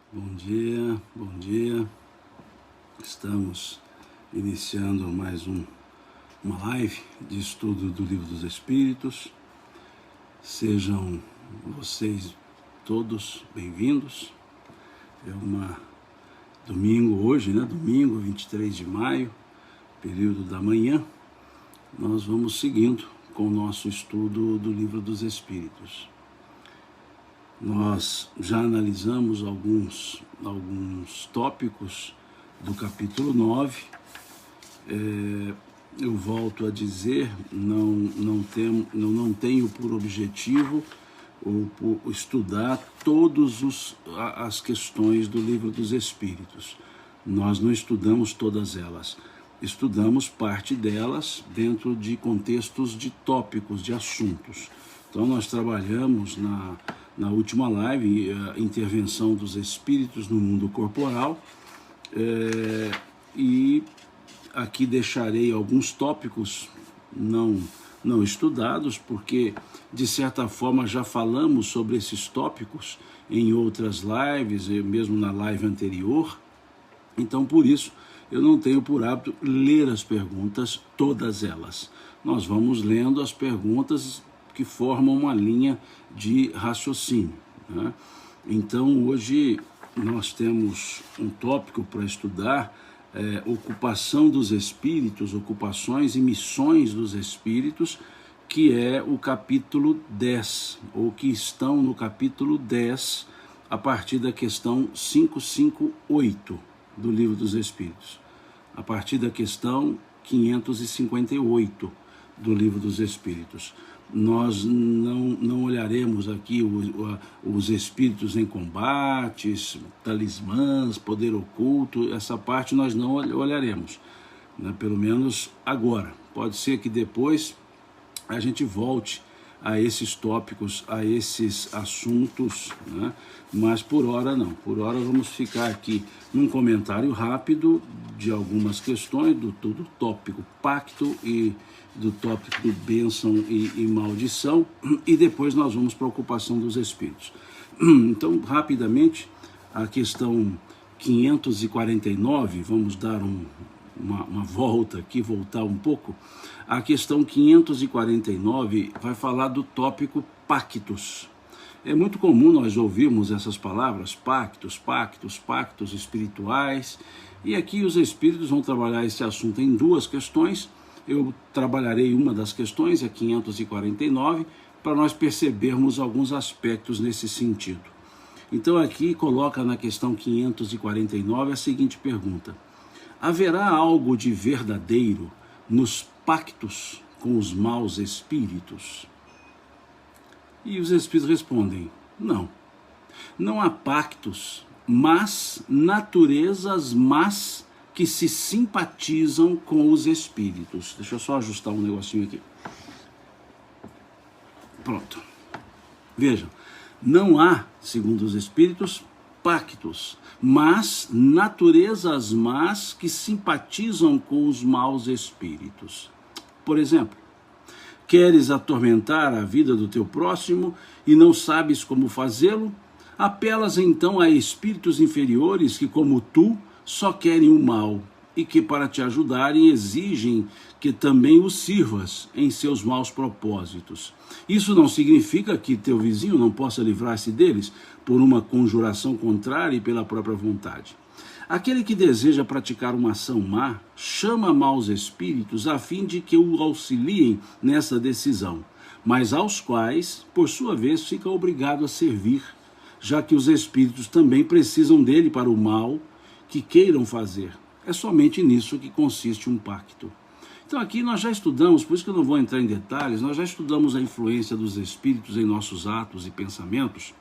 Bom dia, bom dia. Estamos iniciando mais uma live de estudo do Livro dos Espíritos. Sejam vocês todos bem-vindos. É domingo hoje, né? Domingo 23 de maio, período da manhã. Nós vamos seguindo com o nosso estudo do Livro dos Espíritos. Nós já analisamos alguns tópicos do capítulo 9. Eu volto a dizer, não tenho por objetivo ou estudar todas as questões do Livro dos Espíritos. Nós não estudamos todas elas. Estudamos parte delas dentro de contextos de tópicos, de assuntos. Então nós trabalhamos na última live, a intervenção dos espíritos no mundo corporal, e aqui deixarei alguns tópicos não estudados, porque de certa forma já falamos sobre esses tópicos em outras lives, mesmo na live anterior. Então por isso eu não tenho por hábito ler as perguntas, todas elas. Nós vamos lendo as perguntas que formam uma linha de raciocínio, né? Então hoje nós temos um tópico para estudar, ocupação dos espíritos, ocupações e missões dos espíritos, que é o capítulo 10, ou que estão no capítulo 10, a partir da questão 558 do Livro dos Espíritos, a partir da questão 558 do Livro dos Espíritos. Nós não olharemos aqui os espíritos em combates, talismãs, poder oculto, essa parte nós não olharemos, né? Pelo menos agora. Pode ser que depois a gente volte a esses tópicos, a esses assuntos, né? Mas por hora não. Por hora vamos ficar aqui num comentário rápido de algumas questões do tópico pacto e do tópico bênção e maldição, e depois nós vamos para a ocupação dos espíritos. Então, rapidamente, a questão 549, vamos dar uma volta aqui, voltar um pouco. A questão 549 vai falar do tópico pactos. É muito comum nós ouvirmos essas palavras, pactos, pactos, pactos espirituais, e aqui os espíritos vão trabalhar esse assunto em duas questões. Eu trabalharei uma das questões, a 549, para nós percebermos alguns aspectos nesse sentido. Então aqui coloca na questão 549 a seguinte pergunta: haverá algo de verdadeiro nos pactos com os maus espíritos? E os espíritos respondem: não. Não há pactos, mas naturezas más que se simpatizam com os espíritos. Deixa eu só ajustar um negocinho aqui. Pronto. Vejam, não há, segundo os espíritos, pactos, mas naturezas más que simpatizam com os maus espíritos. Por exemplo, queres atormentar a vida do teu próximo e não sabes como fazê-lo? Apelas então a espíritos inferiores que, como tu, só querem o mal e que, para te ajudarem, exigem que também os sirvas em seus maus propósitos. Isso não significa que teu vizinho não possa livrar-se deles por uma conjuração contrária e pela própria vontade. Aquele que deseja praticar uma ação má chama maus espíritos a fim de que o auxiliem nessa decisão, mas aos quais, por sua vez, fica obrigado a servir, já que os espíritos também precisam dele para o mal que queiram fazer. É somente nisso que consiste um pacto. Então aqui nós já estudamos, por isso que eu não vou entrar em detalhes, nós já estudamos a influência dos espíritos em nossos atos e pensamentos.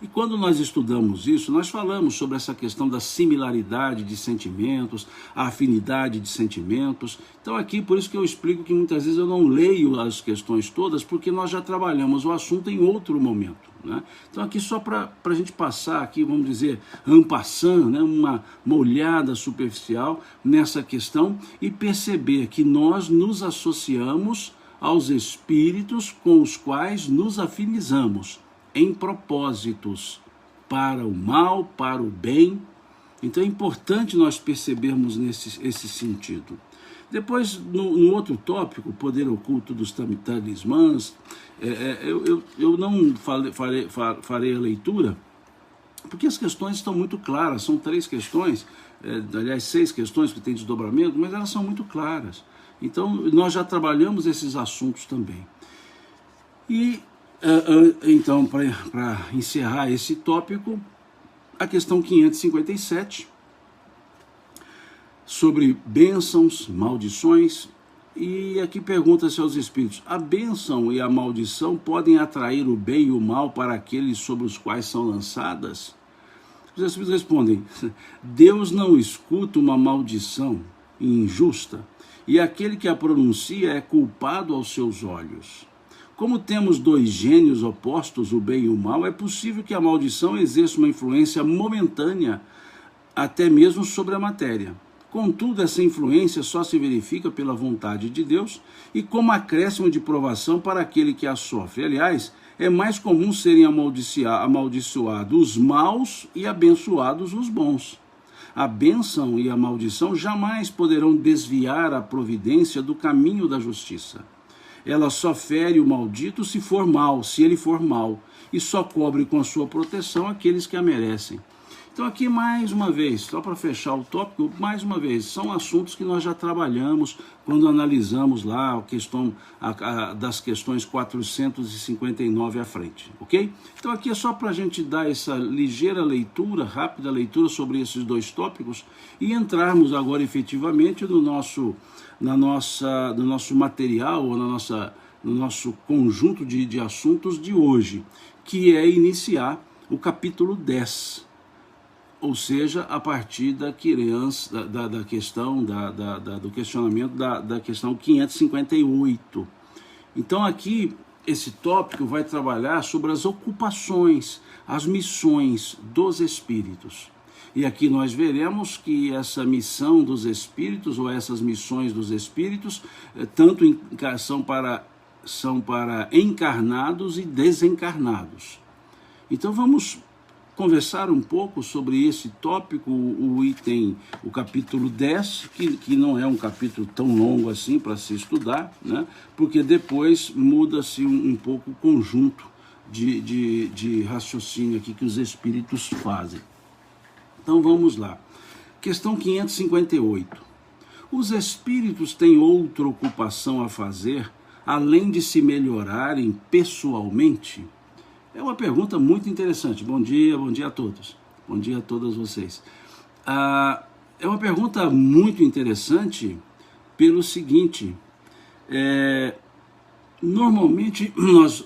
E quando nós estudamos isso, nós falamos sobre essa questão da similaridade de sentimentos, a afinidade de sentimentos. Então aqui, por isso que eu explico que muitas vezes eu não leio as questões todas, porque nós já trabalhamos o assunto em outro momento, né? Então aqui só para a gente passar aqui, vamos dizer, en passant, né? uma olhada superficial nessa questão e perceber que nós nos associamos aos espíritos com os quais nos afinizamos em propósitos. para o mal, para o bem. Então é importante nós percebermos esse sentido. Depois, no outro tópico, o poder oculto dos talismãs, eu não farei a leitura, porque as questões estão muito claras. São 3 questões, aliás 6 questões que têm desdobramento, mas elas são muito claras. Então nós já trabalhamos esses assuntos também. E então, para encerrar esse tópico, a questão 557, sobre bênçãos, maldições, e aqui pergunta-se aos espíritos: a bênção e a maldição podem atrair o bem e o mal para aqueles sobre os quais são lançadas? Os espíritos respondem: Deus não escuta uma maldição injusta, e aquele que a pronuncia é culpado aos seus olhos. Como temos 2 gênios opostos, o bem e o mal, é possível que a maldição exerça uma influência momentânea, até mesmo sobre a matéria. Contudo, essa influência só se verifica pela vontade de Deus e como acréscimo de provação para aquele que a sofre. Aliás, é mais comum serem amaldiçoados os maus e abençoados os bons. A bênção e a maldição jamais poderão desviar a providência do caminho da justiça. Ela só fere o maldito se ele for mau, e só cobre com a sua proteção aqueles que a merecem. Então aqui mais uma vez, só para fechar o tópico, mais uma vez, são assuntos que nós já trabalhamos quando analisamos lá a questão das questões 459 à frente, ok? Então aqui é só para a gente dar essa ligeira leitura, rápida leitura sobre esses 2 tópicos e entrarmos agora efetivamente no nosso material, ou no nosso conjunto de assuntos de hoje, que é iniciar o capítulo 10. Ou seja, a partir da questão, do questionamento da questão 558. Então aqui, esse tópico vai trabalhar sobre as ocupações, as missões dos espíritos. E aqui nós veremos que essa missão dos espíritos, ou essas missões dos espíritos, tanto são para encarnados e desencarnados. Então vamos conversar um pouco sobre esse tópico, o capítulo 10, que não é um capítulo tão longo assim para se estudar, né? Porque depois muda-se um pouco o conjunto de raciocínio aqui que os espíritos fazem. Então vamos lá. Questão 558. Os espíritos têm outra ocupação a fazer, além de se melhorarem pessoalmente? É uma pergunta muito interessante. Bom dia a todos. Bom dia a todas vocês. É uma pergunta muito interessante pelo seguinte: normalmente nós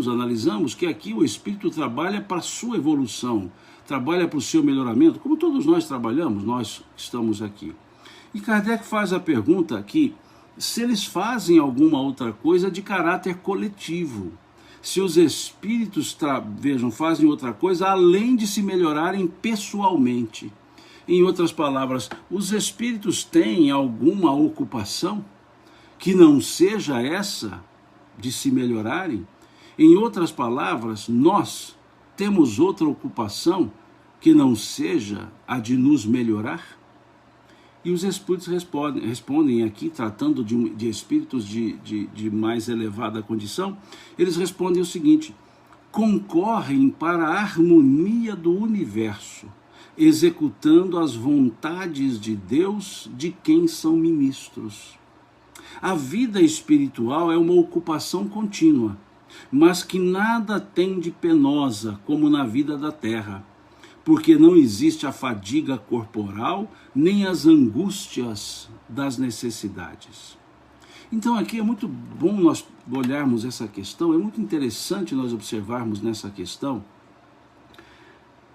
analisamos que aqui o espírito trabalha para a sua evolução, trabalha para o seu melhoramento, como todos nós trabalhamos, nós que estamos aqui. E Kardec faz a pergunta aqui, se eles fazem alguma outra coisa de caráter coletivo. Se os espíritos fazem outra coisa além de se melhorarem pessoalmente. Em outras palavras, os espíritos têm alguma ocupação que não seja essa de se melhorarem? Em outras palavras, nós temos outra ocupação que não seja a de nos melhorar? E os espíritos respondem aqui, tratando de espíritos de mais elevada condição, eles respondem o seguinte: concorrem para a harmonia do universo, executando as vontades de Deus de quem são ministros. A vida espiritual é uma ocupação contínua, mas que nada tem de penosa como na vida da terra, porque não existe a fadiga corporal, nem as angústias das necessidades. Então aqui é muito bom nós olharmos essa questão, é muito interessante nós observarmos nessa questão,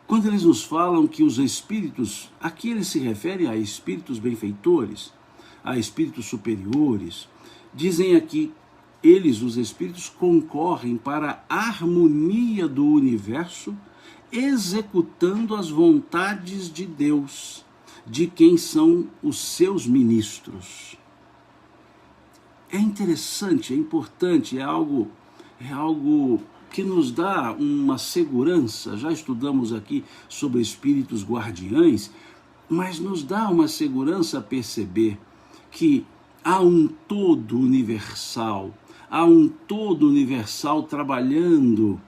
quando eles nos falam que os espíritos, aqui eles se referem a espíritos benfeitores, a espíritos superiores, dizem aqui, os espíritos, concorrem para a harmonia do universo, executando as vontades de Deus, de quem são os seus ministros. É interessante, é importante, é algo que nos dá uma segurança. Já estudamos aqui sobre espíritos guardiães, mas nos dá uma segurança a perceber que há um todo universal, trabalhando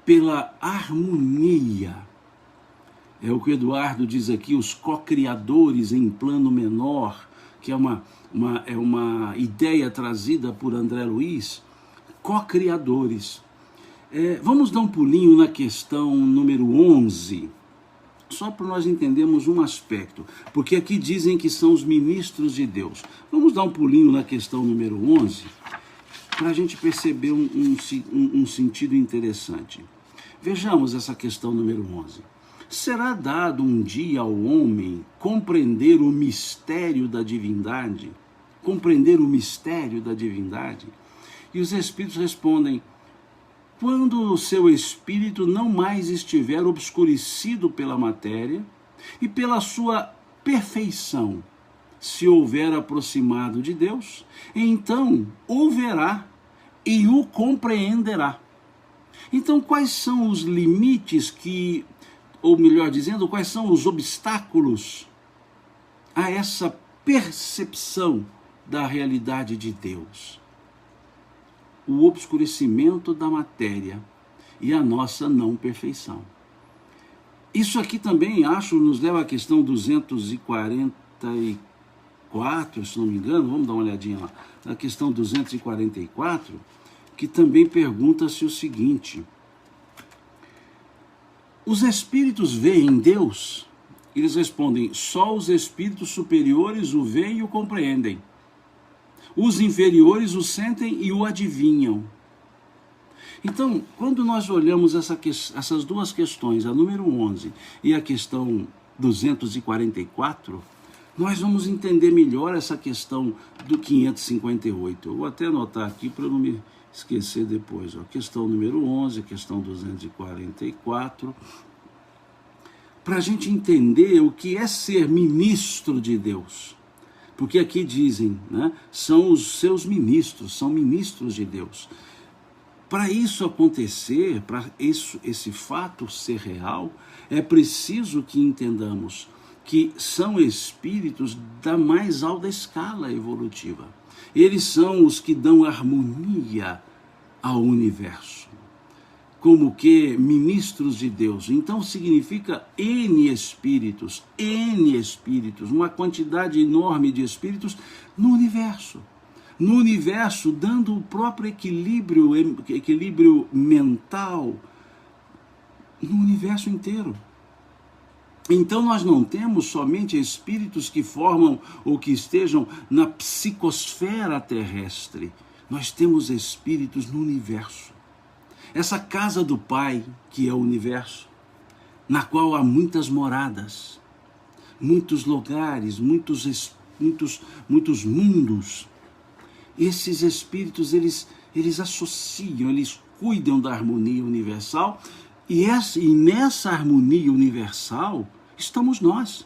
pela harmonia. É o que o Eduardo diz aqui, os co-criadores em plano menor, que é uma ideia trazida por André Luiz, co-criadores. Vamos dar um pulinho na questão número 11, só para nós entendermos um aspecto, porque aqui dizem que são os ministros de Deus. Vamos dar um pulinho na questão número 11, para a gente perceber um sentido interessante. Vejamos essa questão número 11. Será dado um dia ao homem compreender o mistério da divindade? Compreender o mistério da divindade? E os espíritos respondem: quando o seu espírito não mais estiver obscurecido pela matéria e pela sua perfeição se houver aproximado de Deus, então o verá e o compreenderá. Então, quais são os limites ou melhor dizendo, quais são os obstáculos a essa percepção da realidade de Deus? O obscurecimento da matéria e a nossa não perfeição. Isso aqui também, acho, nos leva à questão 244, se não me engano, vamos dar uma olhadinha lá, na questão 244, que também pergunta-se o seguinte: os espíritos veem Deus? Eles respondem: só os espíritos superiores o veem e o compreendem. Os inferiores o sentem e o adivinham. Então, quando nós olhamos essas duas questões, a número 11 e a questão 244, nós vamos entender melhor essa questão do 558. Eu vou até anotar aqui para não me esquecer depois. A questão número 11, a questão 244, para a gente entender o que é ser ministro de Deus. Porque aqui dizem, né, são os seus ministros, são ministros de Deus. Para isso acontecer, para esse fato ser real, é preciso que entendamos que são espíritos da mais alta escala evolutiva. Eles são os que dão harmonia ao universo, como que ministros de Deus. Então significa N espíritos, uma quantidade enorme de espíritos no universo. No universo, dando o próprio equilíbrio mental no universo inteiro. Então nós não temos somente espíritos que formam ou que estejam na psicosfera terrestre. Nós temos espíritos no universo. Essa casa do Pai, que é o universo, na qual há muitas moradas, muitos lugares, muitos mundos. Esses espíritos, eles associam, eles cuidam da harmonia universal, e nessa harmonia universal estamos nós.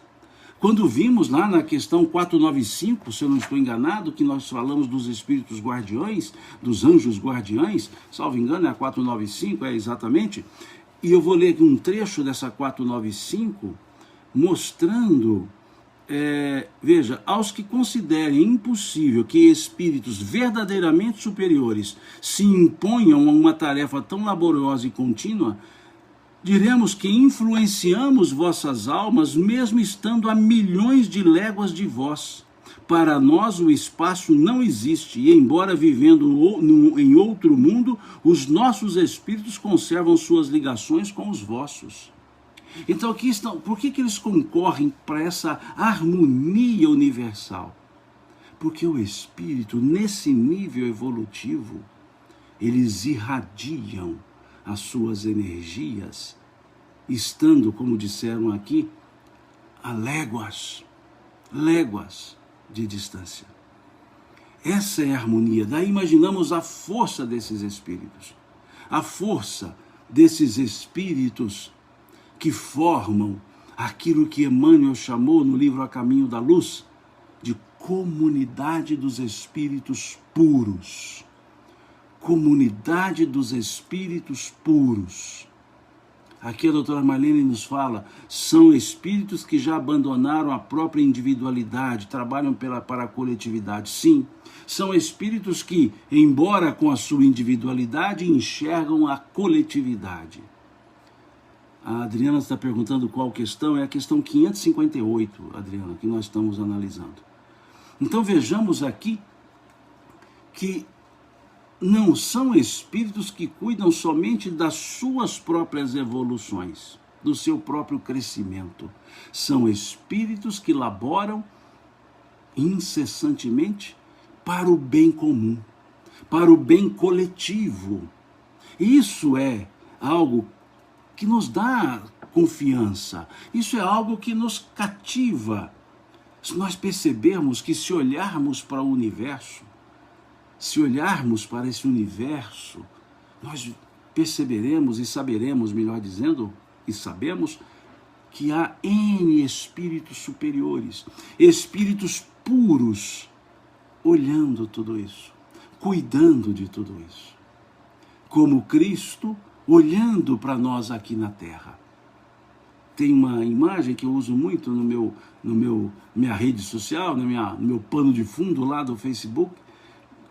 Quando vimos lá na questão 495, se eu não estou enganado, que nós falamos dos espíritos guardiões, dos anjos guardiães, salvo engano é a 495, exatamente, e eu vou ler um trecho dessa 495, mostrando, veja, aos que considerem impossível que espíritos verdadeiramente superiores se imponham a uma tarefa tão laboriosa e contínua, diremos que influenciamos vossas almas, mesmo estando a milhões de léguas de vós. Para nós o espaço não existe, e embora vivendo em outro mundo, os nossos espíritos conservam suas ligações com os vossos. Então aqui estão, por que eles concorrem para essa harmonia universal? Porque o espírito, nesse nível evolutivo, eles irradiam as suas energias, estando, como disseram aqui, a léguas de distância. Essa é a harmonia. Daí imaginamos a força desses espíritos. A força desses espíritos que formam aquilo que Emmanuel chamou no livro A Caminho da Luz de comunidade dos espíritos puros. comunidade dos espíritos puros. Aqui a doutora Marlene nos fala, são espíritos que já abandonaram a própria individualidade, trabalham para a coletividade. Sim, são espíritos que, embora com a sua individualidade, enxergam a coletividade. A Adriana está perguntando qual questão, é a questão 558, Adriana, que nós estamos analisando. Então vejamos aqui que não são espíritos que cuidam somente das suas próprias evoluções, do seu próprio crescimento. São espíritos que laboram incessantemente para o bem comum, para o bem coletivo. Isso é algo que nos dá confiança, isso é algo que nos cativa. Se nós percebermos que se olharmos para o universo, se olharmos para esse universo, nós perceberemos e saberemos, melhor dizendo, e sabemos, que há N espíritos superiores, espíritos puros, olhando tudo isso, cuidando de tudo isso. Como Cristo, olhando para nós aqui na Terra. Tem uma imagem que eu uso muito minha rede social, no meu pano de fundo lá do Facebook,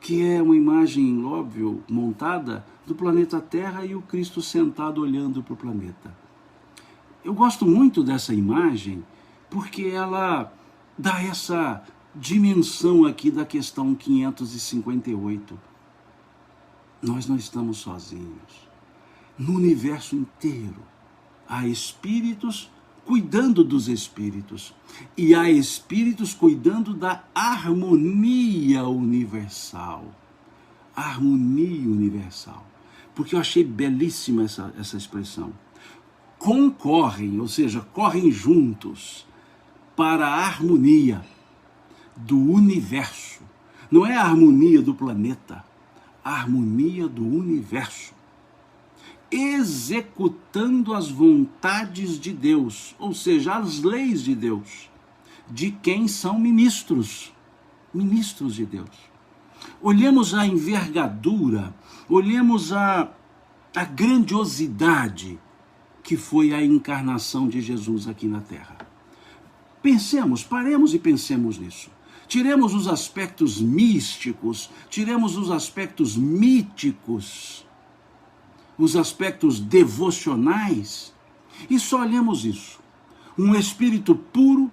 que é uma imagem, óbvio, montada do planeta Terra e o Cristo sentado olhando para o planeta. Eu gosto muito dessa imagem porque ela dá essa dimensão aqui da questão 558. Nós não estamos sozinhos. No universo inteiro há espíritos cuidando dos espíritos, e há espíritos cuidando da harmonia universal. Harmonia universal. Porque eu achei belíssima essa expressão. Concorrem, ou seja, correm juntos para a harmonia do universo. Não é a harmonia do planeta, a harmonia do universo. Executando as vontades de Deus, ou seja, as leis de Deus, de quem são ministros de Deus. Olhemos a envergadura, olhemos a grandiosidade que foi a encarnação de Jesus aqui na Terra. Pensemos, paremos e pensemos nisso. Tiremos os aspectos místicos, tiremos os aspectos míticos, os aspectos devocionais, e só olhemos isso. Um espírito puro,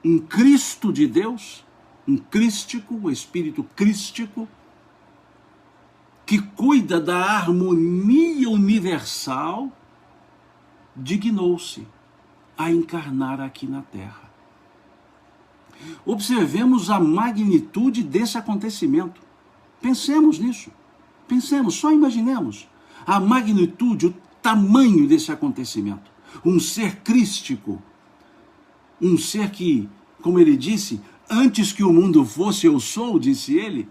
um Cristo de Deus, um crístico, um espírito crístico, que cuida da harmonia universal, dignou-se a encarnar aqui na Terra. Observemos a magnitude desse acontecimento. Pensemos nisso. Pensemos, só imaginemos a magnitude, o tamanho desse acontecimento. Um ser crístico, um ser que, como ele disse, antes que o mundo fosse, eu sou, disse ele.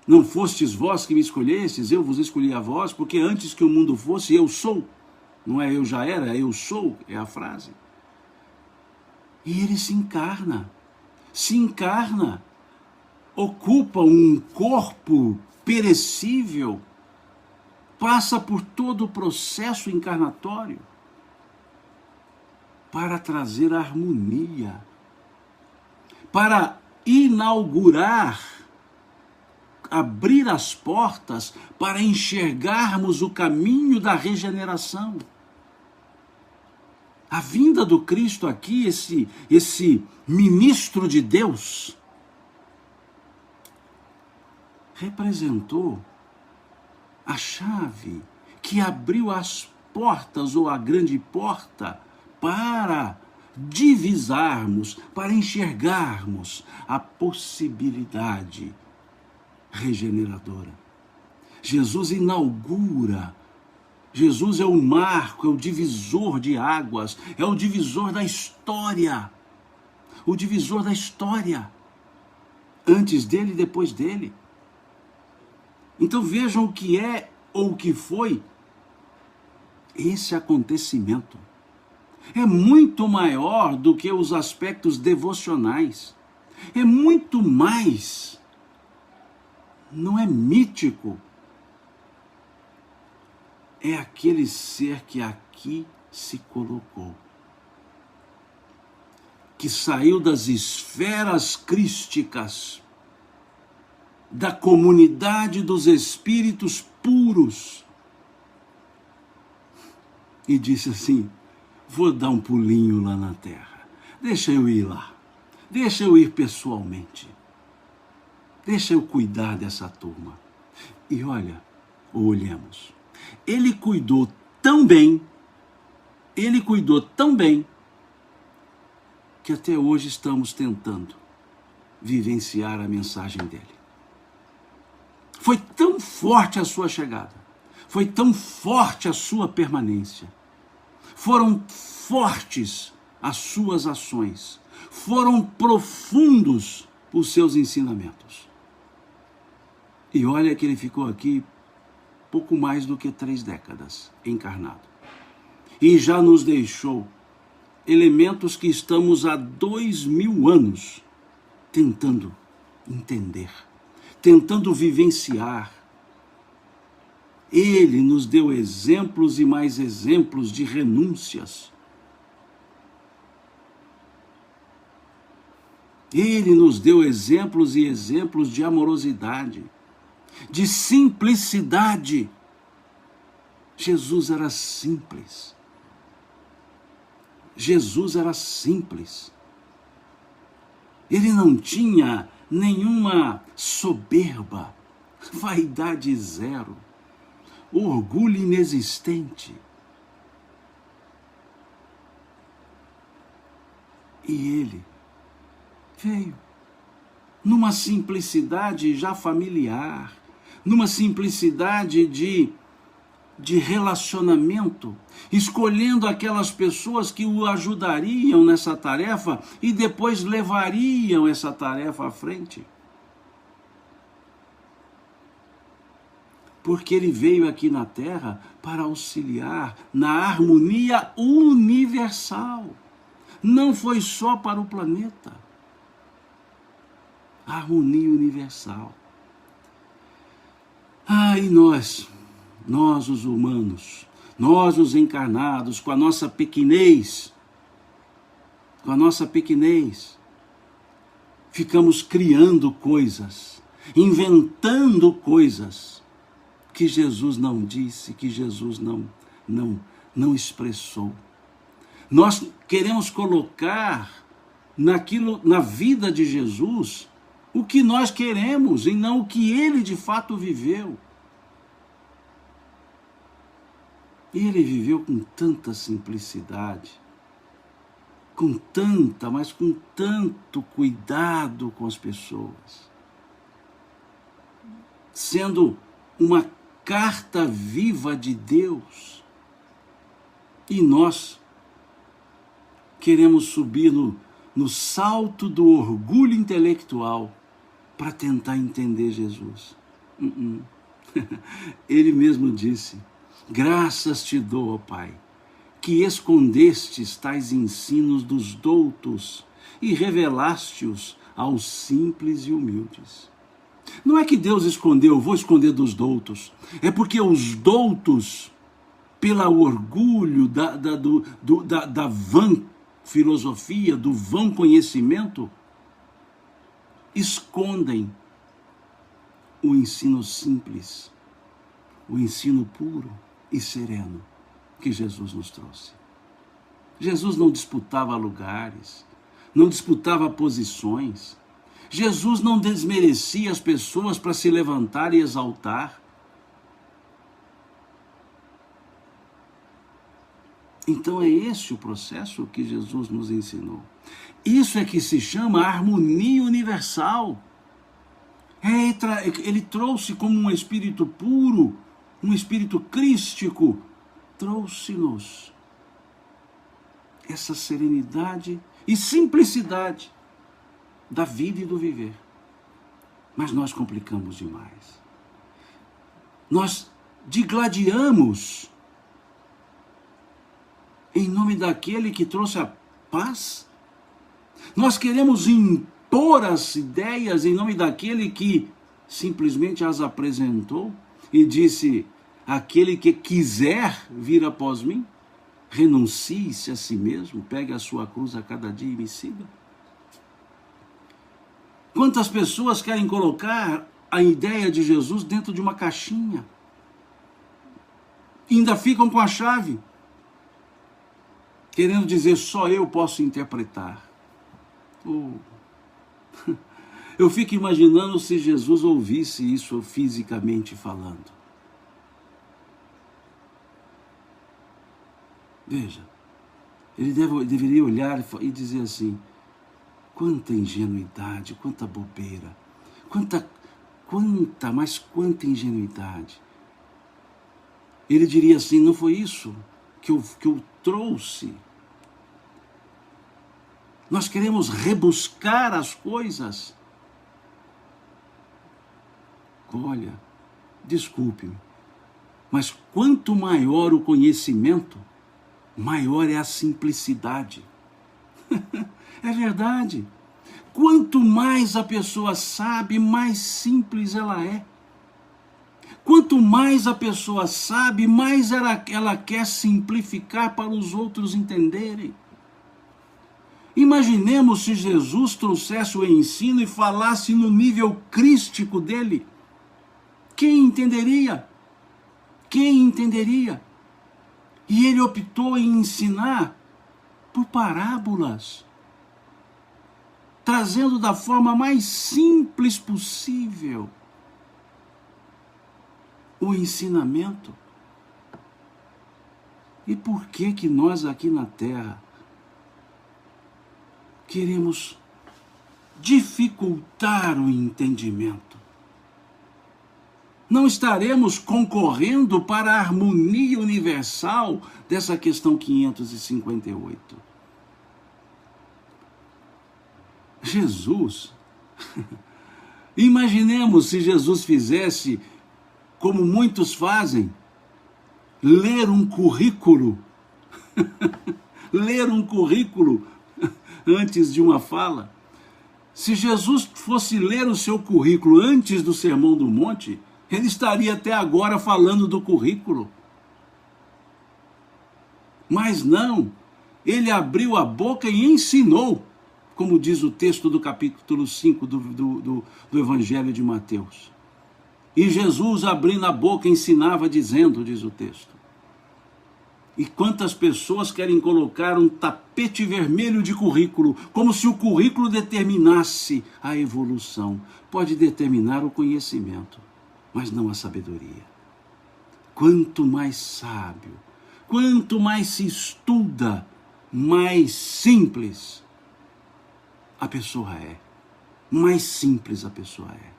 Não fostes vós que me escolhestes, eu vos escolhi a vós, porque antes que o mundo fosse, eu sou. Não é eu já era, eu sou, é a frase. E ele se encarna, ocupa um corpo perecível, passa por todo o processo encarnatório para trazer harmonia, para inaugurar, abrir as portas para enxergarmos o caminho da regeneração. A vinda do Cristo aqui, esse ministro de Deus, representou a chave que abriu as portas, ou a grande porta, para divisarmos, para enxergarmos a possibilidade regeneradora. Jesus inaugura, Jesus é o marco, é o divisor de águas, é o divisor da história, o divisor da história, antes dele e depois dele. Então vejam o que é ou o que foi esse acontecimento. É muito maior do que os aspectos devocionais. É muito mais. Não é mítico, é aquele ser que aqui se colocou, que saiu das esferas crísticas, da comunidade dos espíritos puros, e disse assim: vou dar um pulinho lá na terra, deixa eu ir lá, deixa eu ir pessoalmente, deixa eu cuidar dessa turma. E olha, olhemos, ele cuidou tão bem, que até hoje estamos tentando vivenciar a mensagem dele. Foi tão forte a sua chegada, foi tão forte a sua permanência, foram fortes as suas ações, foram profundos os seus ensinamentos. E olha que ele ficou aqui pouco mais do que 3 décadas encarnado. E já nos deixou elementos que estamos há 2000 anos tentando entender, tentando vivenciar. Ele nos deu exemplos e mais exemplos de renúncias. Ele nos deu exemplos e exemplos de amorosidade, de simplicidade. Jesus era simples. Jesus era simples. Ele não tinha nenhuma soberba, vaidade zero, orgulho inexistente. E ele veio numa simplicidade já familiar, numa simplicidade de relacionamento, escolhendo aquelas pessoas que o ajudariam nessa tarefa e depois levariam essa tarefa à frente. Porque ele veio aqui na Terra para auxiliar na harmonia universal. Não foi só para o planeta. Harmonia universal. E nós os humanos, nós os encarnados, com a nossa pequenez, ficamos criando coisas, inventando coisas que Jesus não disse, que Jesus não expressou. Nós queremos colocar na vida de Jesus o que nós queremos e não o que ele de fato viveu. E ele viveu com tanta simplicidade, mas com tanto cuidado com as pessoas, sendo uma carta viva de Deus. E nós queremos subir no salto do orgulho intelectual para tentar entender Jesus. Ele mesmo disse: graças te dou, ó Pai, que escondestes tais ensinos dos doutos e revelaste-os aos simples e humildes. Não é que Deus escondeu, vou esconder dos doutos. É porque os doutos, pelo orgulho da vã filosofia, do vão conhecimento, escondem o ensino simples, o ensino puro e sereno que Jesus nos trouxe. Jesus não disputava lugares, não disputava posições. Jesus não desmerecia as pessoas para se levantar e exaltar. Então é esse o processo que Jesus nos ensinou. Isso é que se chama harmonia universal. Ele trouxe como um espírito puro, um espírito crístico, trouxe-nos essa serenidade e simplicidade da vida e do viver. Mas nós complicamos demais. Nós digladiamos em nome daquele que trouxe a paz. Nós queremos impor as ideias em nome daquele que simplesmente as apresentou e disse: aquele que quiser vir após mim, renuncie-se a si mesmo, pegue a sua cruz a cada dia e me siga. Quantas pessoas querem colocar a ideia de Jesus dentro de uma caixinha? E ainda ficam com a chave, querendo dizer, só eu posso interpretar. Eu fico imaginando se Jesus ouvisse isso fisicamente falando. Veja, ele deveria olhar e dizer assim, quanta ingenuidade, quanta bobeira, mas quanta ingenuidade. Ele diria assim, não foi isso que eu trouxe. Nós queremos rebuscar as coisas. Olha, desculpe-me, mas quanto maior o conhecimento, maior é a simplicidade. É verdade. Quanto mais a pessoa sabe, mais simples ela é. Quanto mais a pessoa sabe, mais ela quer simplificar para os outros entenderem. Imaginemos se Jesus trouxesse o ensino e falasse no nível crístico dele. Quem entenderia? Quem entenderia? E ele optou em ensinar por parábolas, trazendo da forma mais simples possível o ensinamento. E por que nós aqui na Terra queremos dificultar o entendimento? Não estaremos concorrendo para a harmonia universal dessa questão 558. Jesus, imaginemos se Jesus fizesse como muitos fazem, ler um currículo, ler um currículo antes de uma fala. Se Jesus fosse ler o seu currículo antes do Sermão do Monte, ele estaria até agora falando do currículo. Mas não, ele abriu a boca e ensinou, como diz o texto do capítulo 5 do Evangelho de Mateus. E Jesus, abrindo a boca, ensinava dizendo, diz o texto. E quantas pessoas querem colocar um tapete vermelho de currículo, como se o currículo determinasse a evolução. Pode determinar o conhecimento, mas não a sabedoria. Quanto mais sábio, quanto mais se estuda, mais simples a pessoa é. Mais simples a pessoa é.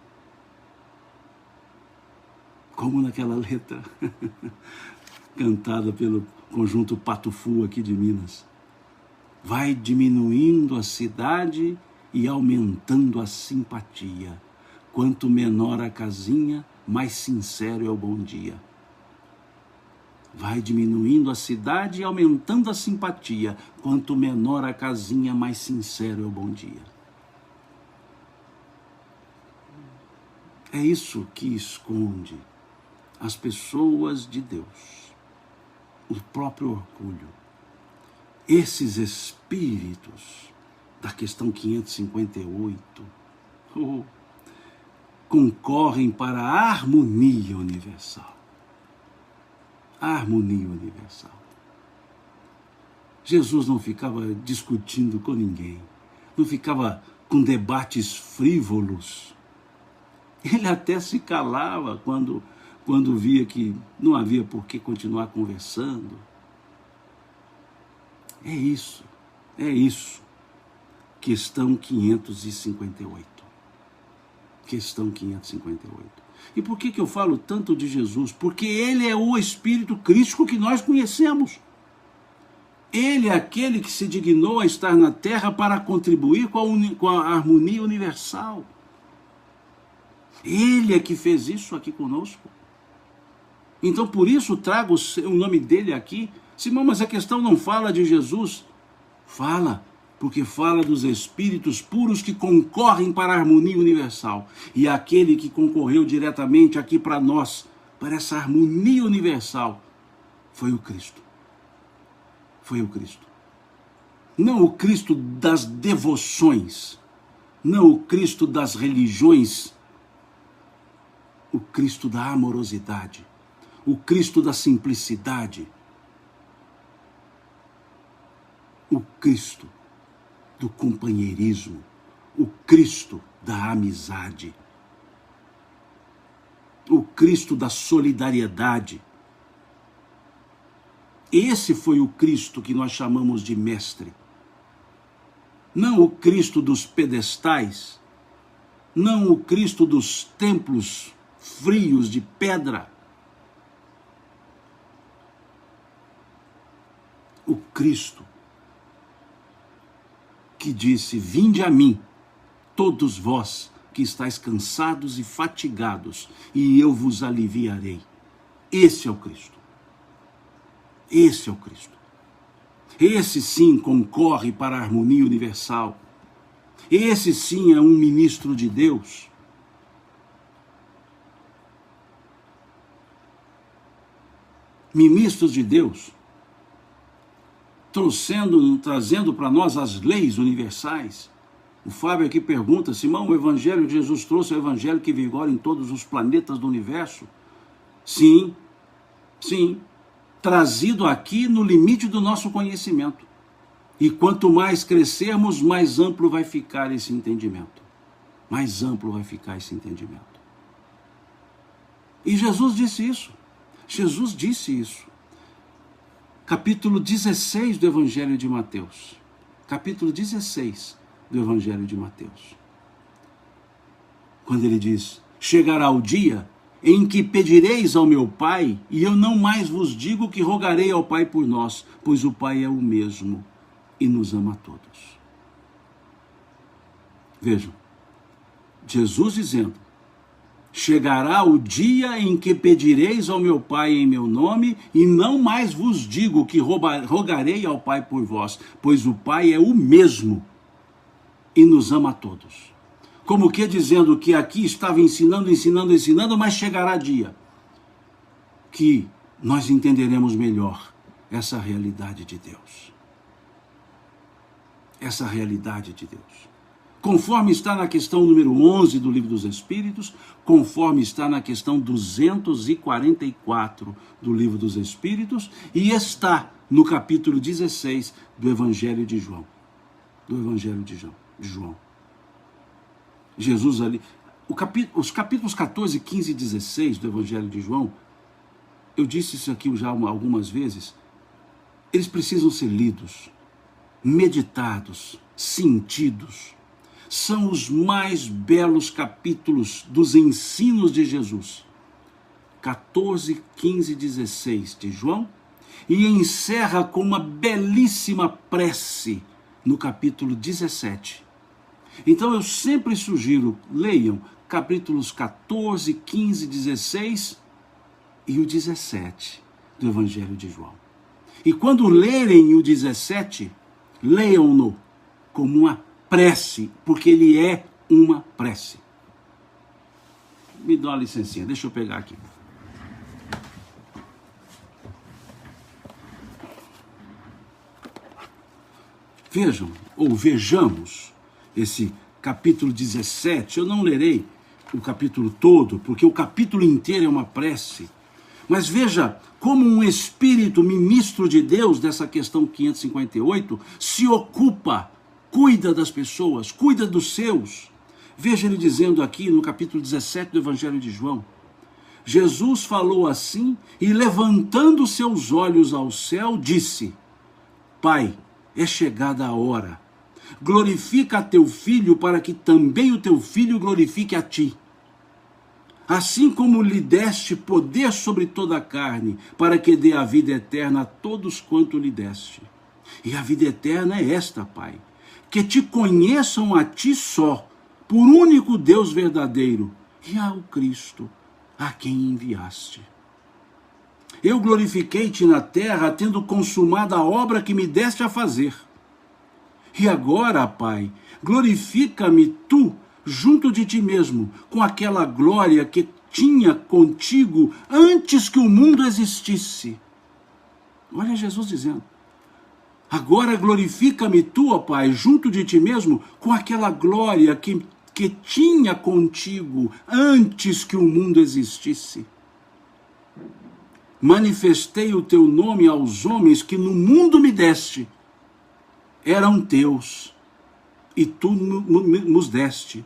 Como naquela letra cantada pelo conjunto Patufu aqui de Minas. Vai diminuindo a cidade e aumentando a simpatia. Quanto menor a casinha, mais sincero é o bom dia. Vai diminuindo a cidade e aumentando a simpatia. Quanto menor a casinha, mais sincero é o bom dia. É isso que esconde as pessoas de Deus, o próprio orgulho. Esses espíritos da questão 558 concorrem para a harmonia universal. A harmonia universal. Jesus não ficava discutindo com ninguém, não ficava com debates frívolos. Ele até se calava quando via que não havia por que continuar conversando. É isso. Questão 558. Questão 558. E por que eu falo tanto de Jesus? Porque ele é o Espírito crístico que nós conhecemos. Ele é aquele que se dignou a estar na Terra para contribuir com a harmonia universal. Ele é que fez isso aqui conosco. Então, por isso, trago o nome dele aqui. Simão, mas a questão não fala de Jesus. Fala, porque fala dos espíritos puros que concorrem para a harmonia universal. E aquele que concorreu diretamente aqui para nós, para essa harmonia universal, foi o Cristo. Foi o Cristo. Não o Cristo das devoções, não o Cristo das religiões, o Cristo da amorosidade, o Cristo da simplicidade, o Cristo do companheirismo, o Cristo da amizade, o Cristo da solidariedade. Esse foi o Cristo que nós chamamos de mestre. Não o Cristo dos pedestais, não o Cristo dos templos frios de pedra. O Cristo que disse: vinde a mim, todos vós que estáis cansados e fatigados, e eu vos aliviarei. Esse é o Cristo. Esse é o Cristo. Esse sim concorre para a harmonia universal. Esse sim é um ministro de Deus. Ministros de Deus, trazendo para nós as leis universais. O Fábio aqui pergunta: Simão, o evangelho de Jesus trouxe é o evangelho que vigora em todos os planetas do universo? Sim, sim. Trazido aqui no limite do nosso conhecimento. E quanto mais crescermos, mais amplo vai ficar esse entendimento. Mais amplo vai ficar esse entendimento. E Jesus disse isso. Jesus disse isso. Capítulo 16 do Evangelho de Mateus. Capítulo 16 do Evangelho de Mateus. Quando ele diz: chegará o dia em que pedireis ao meu Pai, e eu não mais vos digo que rogarei ao Pai por nós, pois o Pai é o mesmo e nos ama a todos. Vejam, Jesus dizendo: chegará o dia em que pedireis ao meu Pai em meu nome, e não mais vos digo que rogarei ao Pai por vós, pois o Pai é o mesmo e nos ama a todos. Como que dizendo que aqui estava ensinando, mas chegará dia que nós entenderemos melhor essa realidade de Deus. Essa realidade de Deus. Conforme está na questão número 11 do Livro dos Espíritos, conforme está na questão 244 do Livro dos Espíritos, e está no capítulo 16 do Evangelho de João. Do Evangelho de João. Jesus ali, os capítulos 14, 15 e 16 do Evangelho de João, eu disse isso aqui já algumas vezes, eles precisam ser lidos, meditados, sentidos. São os mais belos capítulos dos ensinos de Jesus. 14, 15 e 16 de João, e encerra com uma belíssima prece no capítulo 17. Então eu sempre sugiro, leiam capítulos 14, 15, 16 e o 17 do Evangelho de João. E quando lerem o 17, leiam-no como uma prece, porque ele é uma prece. Me dá uma licencinha, deixa eu pegar aqui. Vejam, ou vejamos, esse capítulo 17, eu não lerei o capítulo todo, porque o capítulo inteiro é uma prece, mas veja como um espírito ministro de Deus dessa questão 558 se ocupa, cuida das pessoas, cuida dos seus. Veja ele dizendo aqui no capítulo 17 do Evangelho de João: Jesus falou assim e, levantando seus olhos ao céu, disse: Pai, é chegada a hora. Glorifica a teu filho, para que também o teu filho glorifique a ti. Assim como lhe deste poder sobre toda a carne, para que dê a vida eterna a todos quanto lhe deste. E a vida eterna é esta, Pai: que te conheçam a ti só, por único Deus verdadeiro, e ao Cristo, a quem enviaste. Eu glorifiquei-te na terra, tendo consumado a obra que me deste a fazer. E agora, Pai, glorifica-me tu junto de ti mesmo, com aquela glória que tinha contigo antes que o mundo existisse. Olha Jesus dizendo: agora glorifica-me tu, ó Pai, junto de ti mesmo, com aquela glória que tinha contigo antes que o mundo existisse. Manifestei o teu nome aos homens que no mundo me deste. Eram teus, e tu nos deste,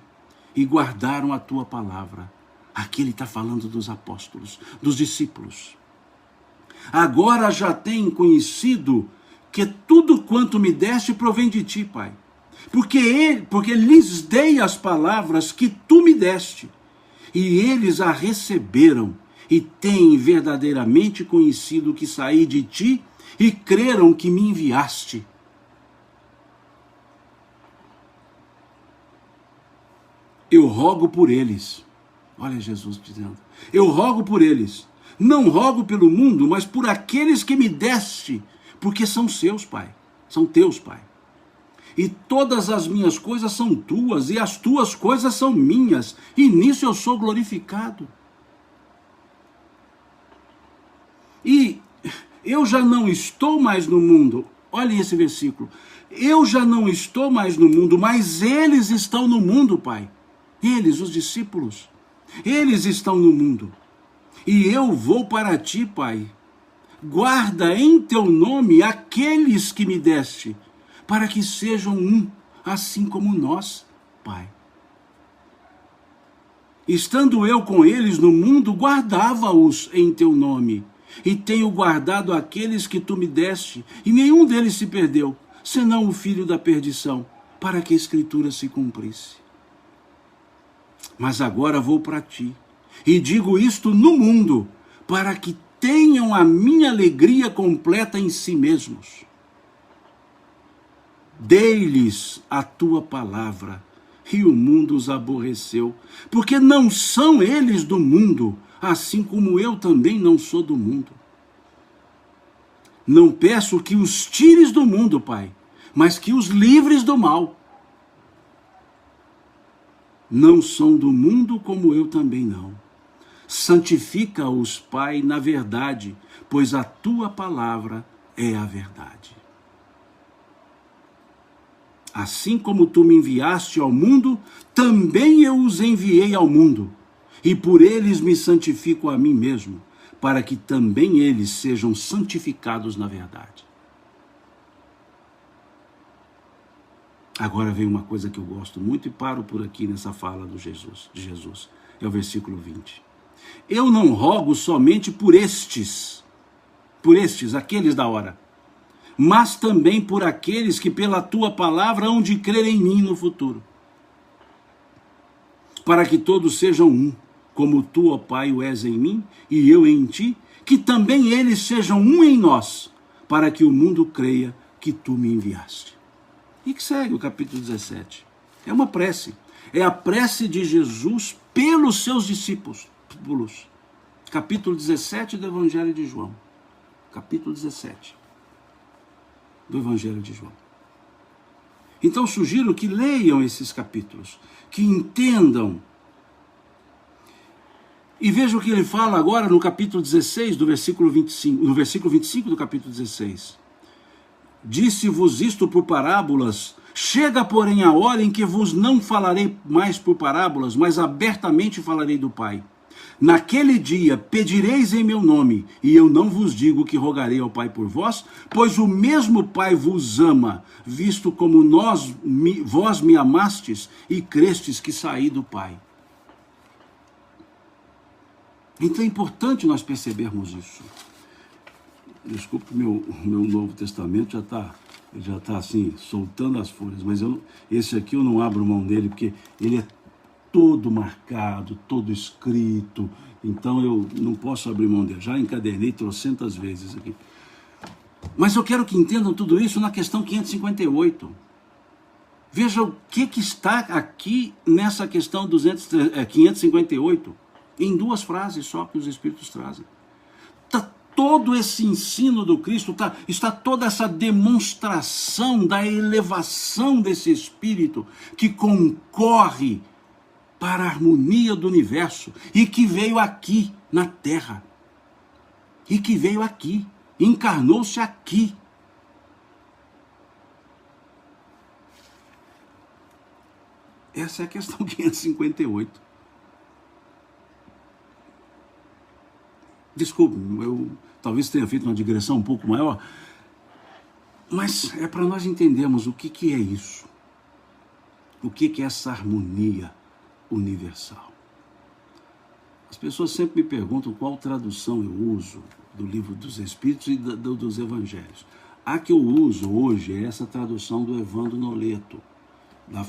e guardaram a tua palavra. Aqui ele está falando dos apóstolos, dos discípulos. Agora já têm conhecido que tudo quanto me deste provém de ti, Pai. Porque lhes dei as palavras que tu me deste, e eles a receberam, e têm verdadeiramente conhecido que saí de ti, e creram que me enviaste. Eu rogo por eles. Olha Jesus dizendo: eu rogo por eles. Não rogo pelo mundo, mas por aqueles que me deste, porque são seus, Pai. São teus, Pai. E todas as minhas coisas são tuas, e as tuas coisas são minhas, e nisso eu sou glorificado. E eu já não estou mais no mundo. Olha esse versículo. Eu já não estou mais no mundo, mas eles estão no mundo, Pai. Eles, os discípulos, eles estão no mundo. E eu vou para ti, Pai. Guarda em teu nome aqueles que me deste, para que sejam um, assim como nós, Pai. Estando eu com eles no mundo, guardava-os em teu nome. E tenho guardado aqueles que tu me deste, e nenhum deles se perdeu, senão o filho da perdição, para que a Escritura se cumprisse. Mas agora vou para ti, e digo isto no mundo, para que tenham a minha alegria completa em si mesmos. Dei-lhes a tua palavra, e o mundo os aborreceu, porque não são eles do mundo, assim como eu também não sou do mundo. Não peço que os tires do mundo, Pai, mas que os livres do mal. Não são do mundo, como eu também não. Santifica-os, Pai, na verdade, pois a tua palavra é a verdade. Assim como tu me enviaste ao mundo, também eu os enviei ao mundo, e por eles me santifico a mim mesmo, para que também eles sejam santificados na verdade. Agora vem uma coisa que eu gosto muito e paro por aqui nessa fala de Jesus. É o versículo 20. Eu não rogo somente por estes, aqueles da hora, mas também por aqueles que pela tua palavra hão de crer em mim no futuro, para que todos sejam um, como tu, ó Pai, o és em mim e eu em ti, que também eles sejam um em nós, para que o mundo creia que tu me enviaste. E que segue o capítulo 17. É uma prece. É a prece de Jesus pelos seus discípulos. Capítulo 17 do Evangelho de João. Capítulo 17 do Evangelho de João. Então sugiro que leiam esses capítulos, que entendam. E vejam o que ele fala agora no capítulo 16, do versículo 25, no versículo 25 do capítulo 16. Disse-vos isto por parábolas, chega, porém, a hora em que vos não falarei mais por parábolas, mas abertamente falarei do Pai. Naquele dia pedireis em meu nome, e eu não vos digo que rogarei ao Pai por vós, pois o mesmo Pai vos ama, visto como vós me amastes e crestes que saí do Pai. Então é importante nós percebermos isso. Desculpe, meu Novo Testamento já tá assim, soltando as folhas, mas esse aqui eu não abro mão dele, porque ele é todo marcado, todo escrito, então eu não posso abrir mão dele. Já encadernei trocentas vezes aqui. Mas eu quero que entendam tudo isso na questão 558. Veja o que está aqui nessa questão 558, em duas frases só que os Espíritos trazem. Todo esse ensino do Cristo, está toda essa demonstração da elevação desse Espírito que concorre para a harmonia do universo e que veio aqui na Terra. E que veio aqui, encarnou-se aqui. Essa é a questão 558. Desculpe, eu talvez tenha feito uma digressão um pouco maior, mas é para nós entendermos o que é isso. O que é essa harmonia universal? As pessoas sempre me perguntam qual tradução eu uso do Livro dos Espíritos e dos Evangelhos. A que eu uso hoje é essa tradução do Evandro Noleto, da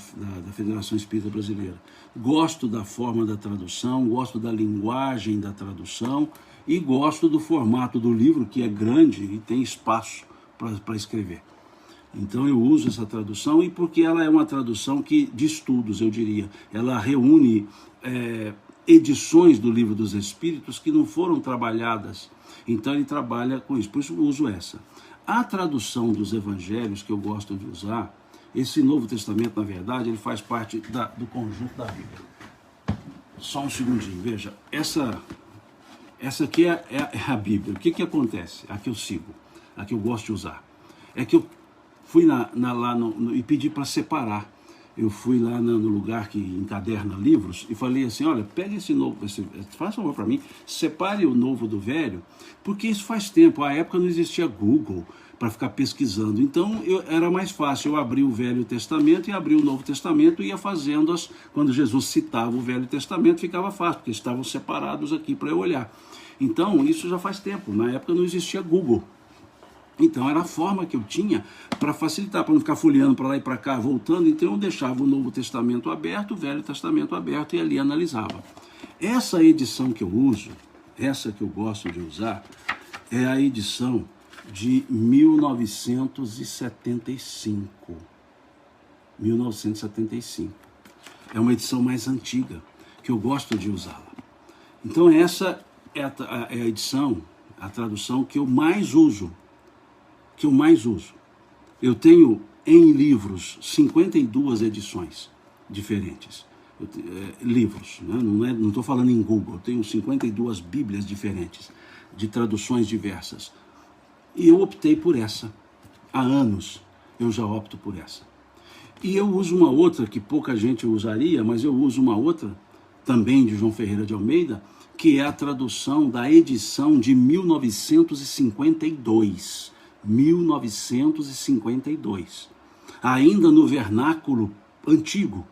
Federação Espírita Brasileira. Gosto da forma da tradução, gosto da linguagem da tradução e gosto do formato do livro, que é grande e tem espaço para escrever. Então eu uso essa tradução, e porque ela é uma tradução de estudos, eu diria. Ela reúne edições do Livro dos Espíritos que não foram trabalhadas. Então ele trabalha com isso, por isso eu uso essa. A tradução dos Evangelhos que eu gosto de usar, esse Novo Testamento, na verdade, ele faz parte do conjunto da Bíblia. Só um segundinho, veja. Essa aqui é a Bíblia. O que acontece? A que eu sigo, a que eu gosto de usar. É que eu fui lá e pedi para separar. Eu fui lá no lugar que encaderna livros e falei assim, olha, pega esse novo, faça um favor para mim, separe o novo do velho, porque isso faz tempo. À época não existia Google para ficar pesquisando. Então era mais fácil eu abrir o Velho Testamento e abrir o Novo Testamento e ia fazendo quando Jesus citava o Velho Testamento ficava fácil, porque estavam separados aqui para eu olhar. Então isso já faz tempo, na época não existia Google. Então era a forma que eu tinha para facilitar, para não ficar folheando para lá e para cá, voltando. Então eu deixava o Novo Testamento aberto, o Velho Testamento aberto e ali analisava. Essa edição que eu uso, essa que eu gosto de usar, é a edição de 1975. 1975. É uma edição mais antiga, que eu gosto de usá-la. Então essa é a edição, a tradução que eu mais uso. Eu tenho em livros 52 edições diferentes. Livros, né? Não estou falando em Google, eu tenho 52 Bíblias diferentes, de traduções diversas. E eu optei por essa. Há anos eu já opto por essa. E eu uso uma outra que pouca gente usaria, mas eu uso uma outra, também de João Ferreira de Almeida, que é a tradução da edição de 1952. 1952. Ainda no vernáculo antigo,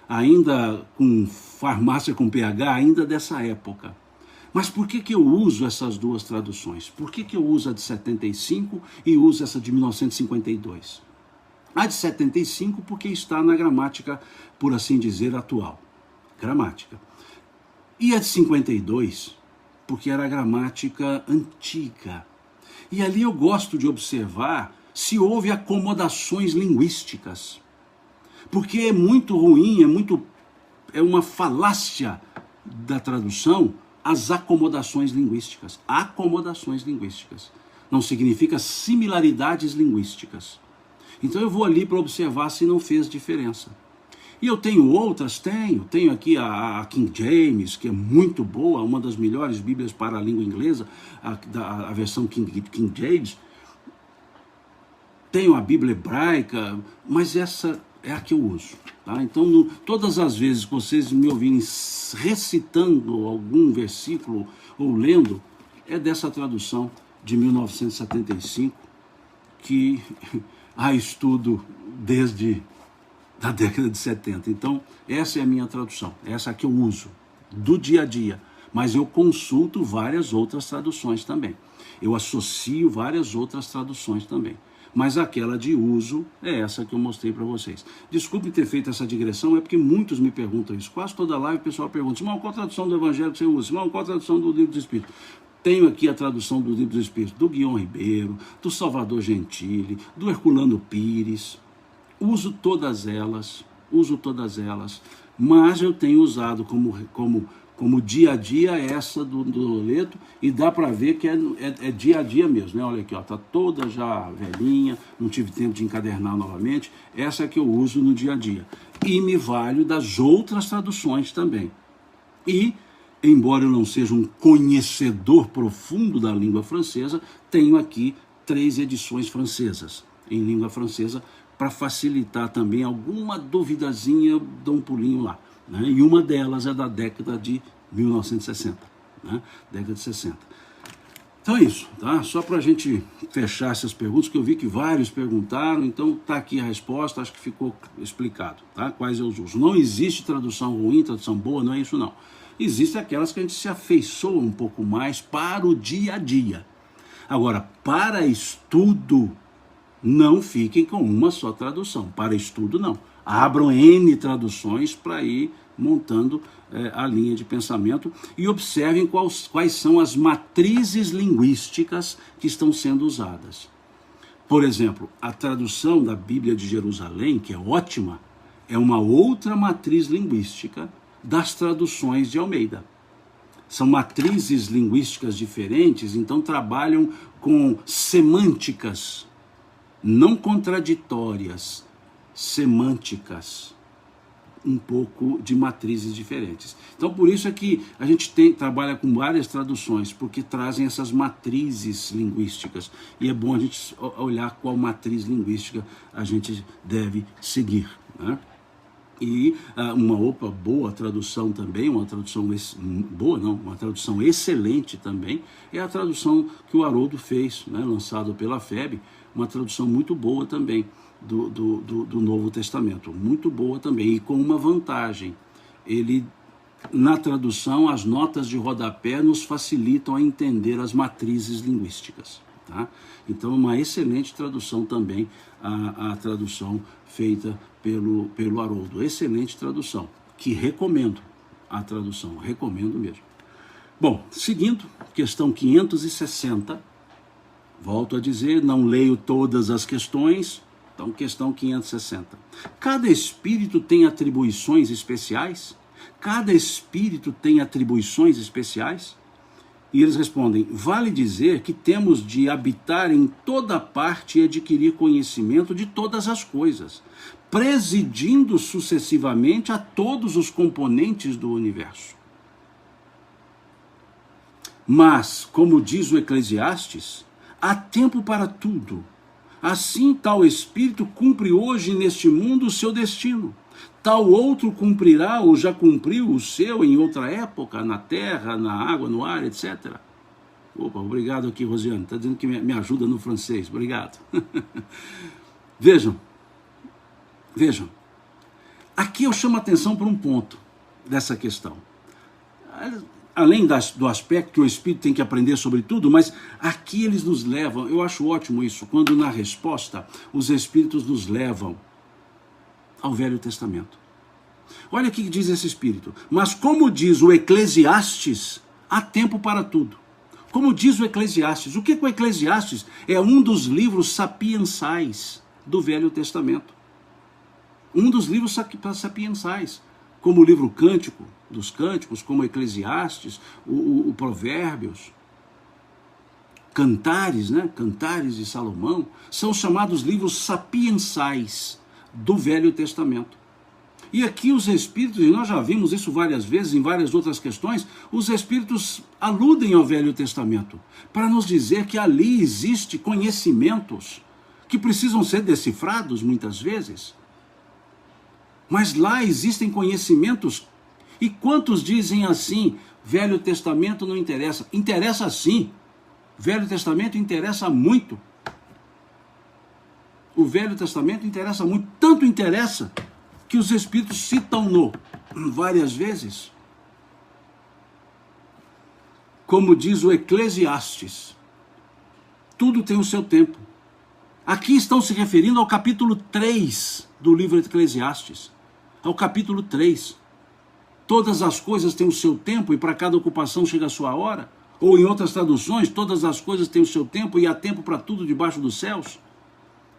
ainda com farmácia com PH, ainda dessa época. Mas por que eu uso essas duas traduções? Por que eu uso a de 75 e uso essa de 1952? A de 75 porque está na gramática, por assim dizer, atual. Gramática. E a de 52 porque era a gramática antiga. E ali eu gosto de observar se houve acomodações linguísticas. Porque é muito ruim, é uma falácia da tradução as acomodações linguísticas. Acomodações linguísticas. Não significa similaridades linguísticas. Então eu vou ali para observar se não fez diferença. E eu tenho outras, tenho aqui a King James, que é muito boa, uma das melhores bíblias para a língua inglesa, a versão King James. Tenho a Bíblia hebraica, mas essa é a que eu uso. Tá? Então, todas as vezes que vocês me ouvirem recitando algum versículo ou lendo, é dessa tradução de 1975, que há estudo desde da década de 70. Então, essa é a minha tradução, essa que eu uso do dia a dia, mas eu consulto várias outras traduções também. Eu associo várias outras traduções também. Mas aquela de uso é essa que eu mostrei para vocês. Desculpe ter feito essa digressão, é porque muitos me perguntam isso. Quase toda live o pessoal pergunta, irmão, qual a tradução do Evangelho que você usa? Irmão, qual a tradução do Livro do Espírito? Tenho aqui a tradução do Livro do Espírito do Guion Ribeiro, do Salvador Gentili, do Herculano Pires. Uso todas elas, mas eu tenho usado como como dia a dia essa do Loreto, e dá para ver que é dia a dia mesmo, né? Olha aqui, ó, tá toda já velhinha, não tive tempo de encadernar novamente, essa é que eu uso no dia a dia. E me valho das outras traduções também. E, embora eu não seja um conhecedor profundo da língua francesa, tenho aqui 3 edições francesas, em língua francesa, para facilitar também alguma duvidazinha, dou um pulinho lá. Né? E uma delas é da década de 1960, né? Década de 60. Então é isso, tá? Só para a gente fechar essas perguntas, que eu vi que vários perguntaram, então tá aqui a resposta, acho que ficou explicado, tá? Quais eu uso. Não existe tradução ruim, tradução boa, não é isso não. Existem aquelas que a gente se afeiçoa um pouco mais para o dia a dia. Agora, para estudo, não fiquem com uma só tradução. Para estudo, não. Abram N traduções para ir montando a linha de pensamento e observem quais são as matrizes linguísticas que estão sendo usadas. Por exemplo, a tradução da Bíblia de Jerusalém, que é ótima, é uma outra matriz linguística das traduções de Almeida. São matrizes linguísticas diferentes, então trabalham com semânticas, não contraditórias, semânticas, um pouco de matrizes diferentes. Então, por isso é que a gente trabalha com várias traduções, porque trazem essas matrizes linguísticas. E é bom a gente olhar qual matriz linguística a gente deve seguir, né? E uma boa tradução também, uma tradução boa não, uma tradução excelente também, é a tradução que o Haroldo fez, né, lançado pela FEB, uma tradução muito boa também do Novo Testamento, muito boa também, e com uma vantagem. Ele, na tradução, as notas de rodapé nos facilitam a entender as matrizes linguísticas, tá? Então, uma excelente tradução também, a tradução feita pelo Haroldo. Excelente tradução, que recomendo a tradução, recomendo mesmo. Bom, seguindo, questão 560, volto a dizer, não leio todas as questões, então questão 560. Cada espírito tem atribuições especiais? Cada espírito tem atribuições especiais? E eles respondem, vale dizer que temos de habitar em toda parte e adquirir conhecimento de todas as coisas, presidindo sucessivamente a todos os componentes do universo. Mas, como diz o Eclesiastes, há tempo para tudo. Assim, tal espírito cumpre hoje neste mundo o seu destino. Tal outro cumprirá ou já cumpriu o seu em outra época, na terra, na água, no ar, etc. Opa, obrigado aqui, Rosiane. Está dizendo que me ajuda no francês. Obrigado. Vejam. Aqui eu chamo a atenção para um ponto dessa questão. Além do aspecto que o Espírito tem que aprender sobre tudo, mas aqui eles nos levam, eu acho ótimo isso, quando na resposta os Espíritos nos levam ao Velho Testamento. Olha o que diz esse Espírito. Mas como diz o Eclesiastes, há tempo para tudo. Como diz o Eclesiastes. O que o Eclesiastes é? Um dos livros sapiensais do Velho Testamento. Um dos livros sapiensais. Como o livro Cântico dos Cânticos, como Eclesiastes, o Provérbios, Cantares, né? Cantares de Salomão, são chamados livros sapiensais do Velho Testamento. E aqui os Espíritos, e nós já vimos isso várias vezes em várias outras questões, os Espíritos aludem ao Velho Testamento, para nos dizer que ali existe conhecimentos que precisam ser decifrados muitas vezes. Mas lá existem conhecimentos, e quantos dizem assim, Velho Testamento não interessa? Interessa sim, Velho Testamento interessa muito. O Velho Testamento interessa muito, tanto interessa que os Espíritos citam-no várias vezes. Como diz o Eclesiastes, tudo tem o seu tempo. Aqui estão se referindo ao capítulo 3 do livro de Eclesiastes. Ao capítulo 3. Todas as coisas têm o seu tempo e para cada ocupação chega a sua hora. Ou em outras traduções, todas as coisas têm o seu tempo e há tempo para tudo debaixo dos céus.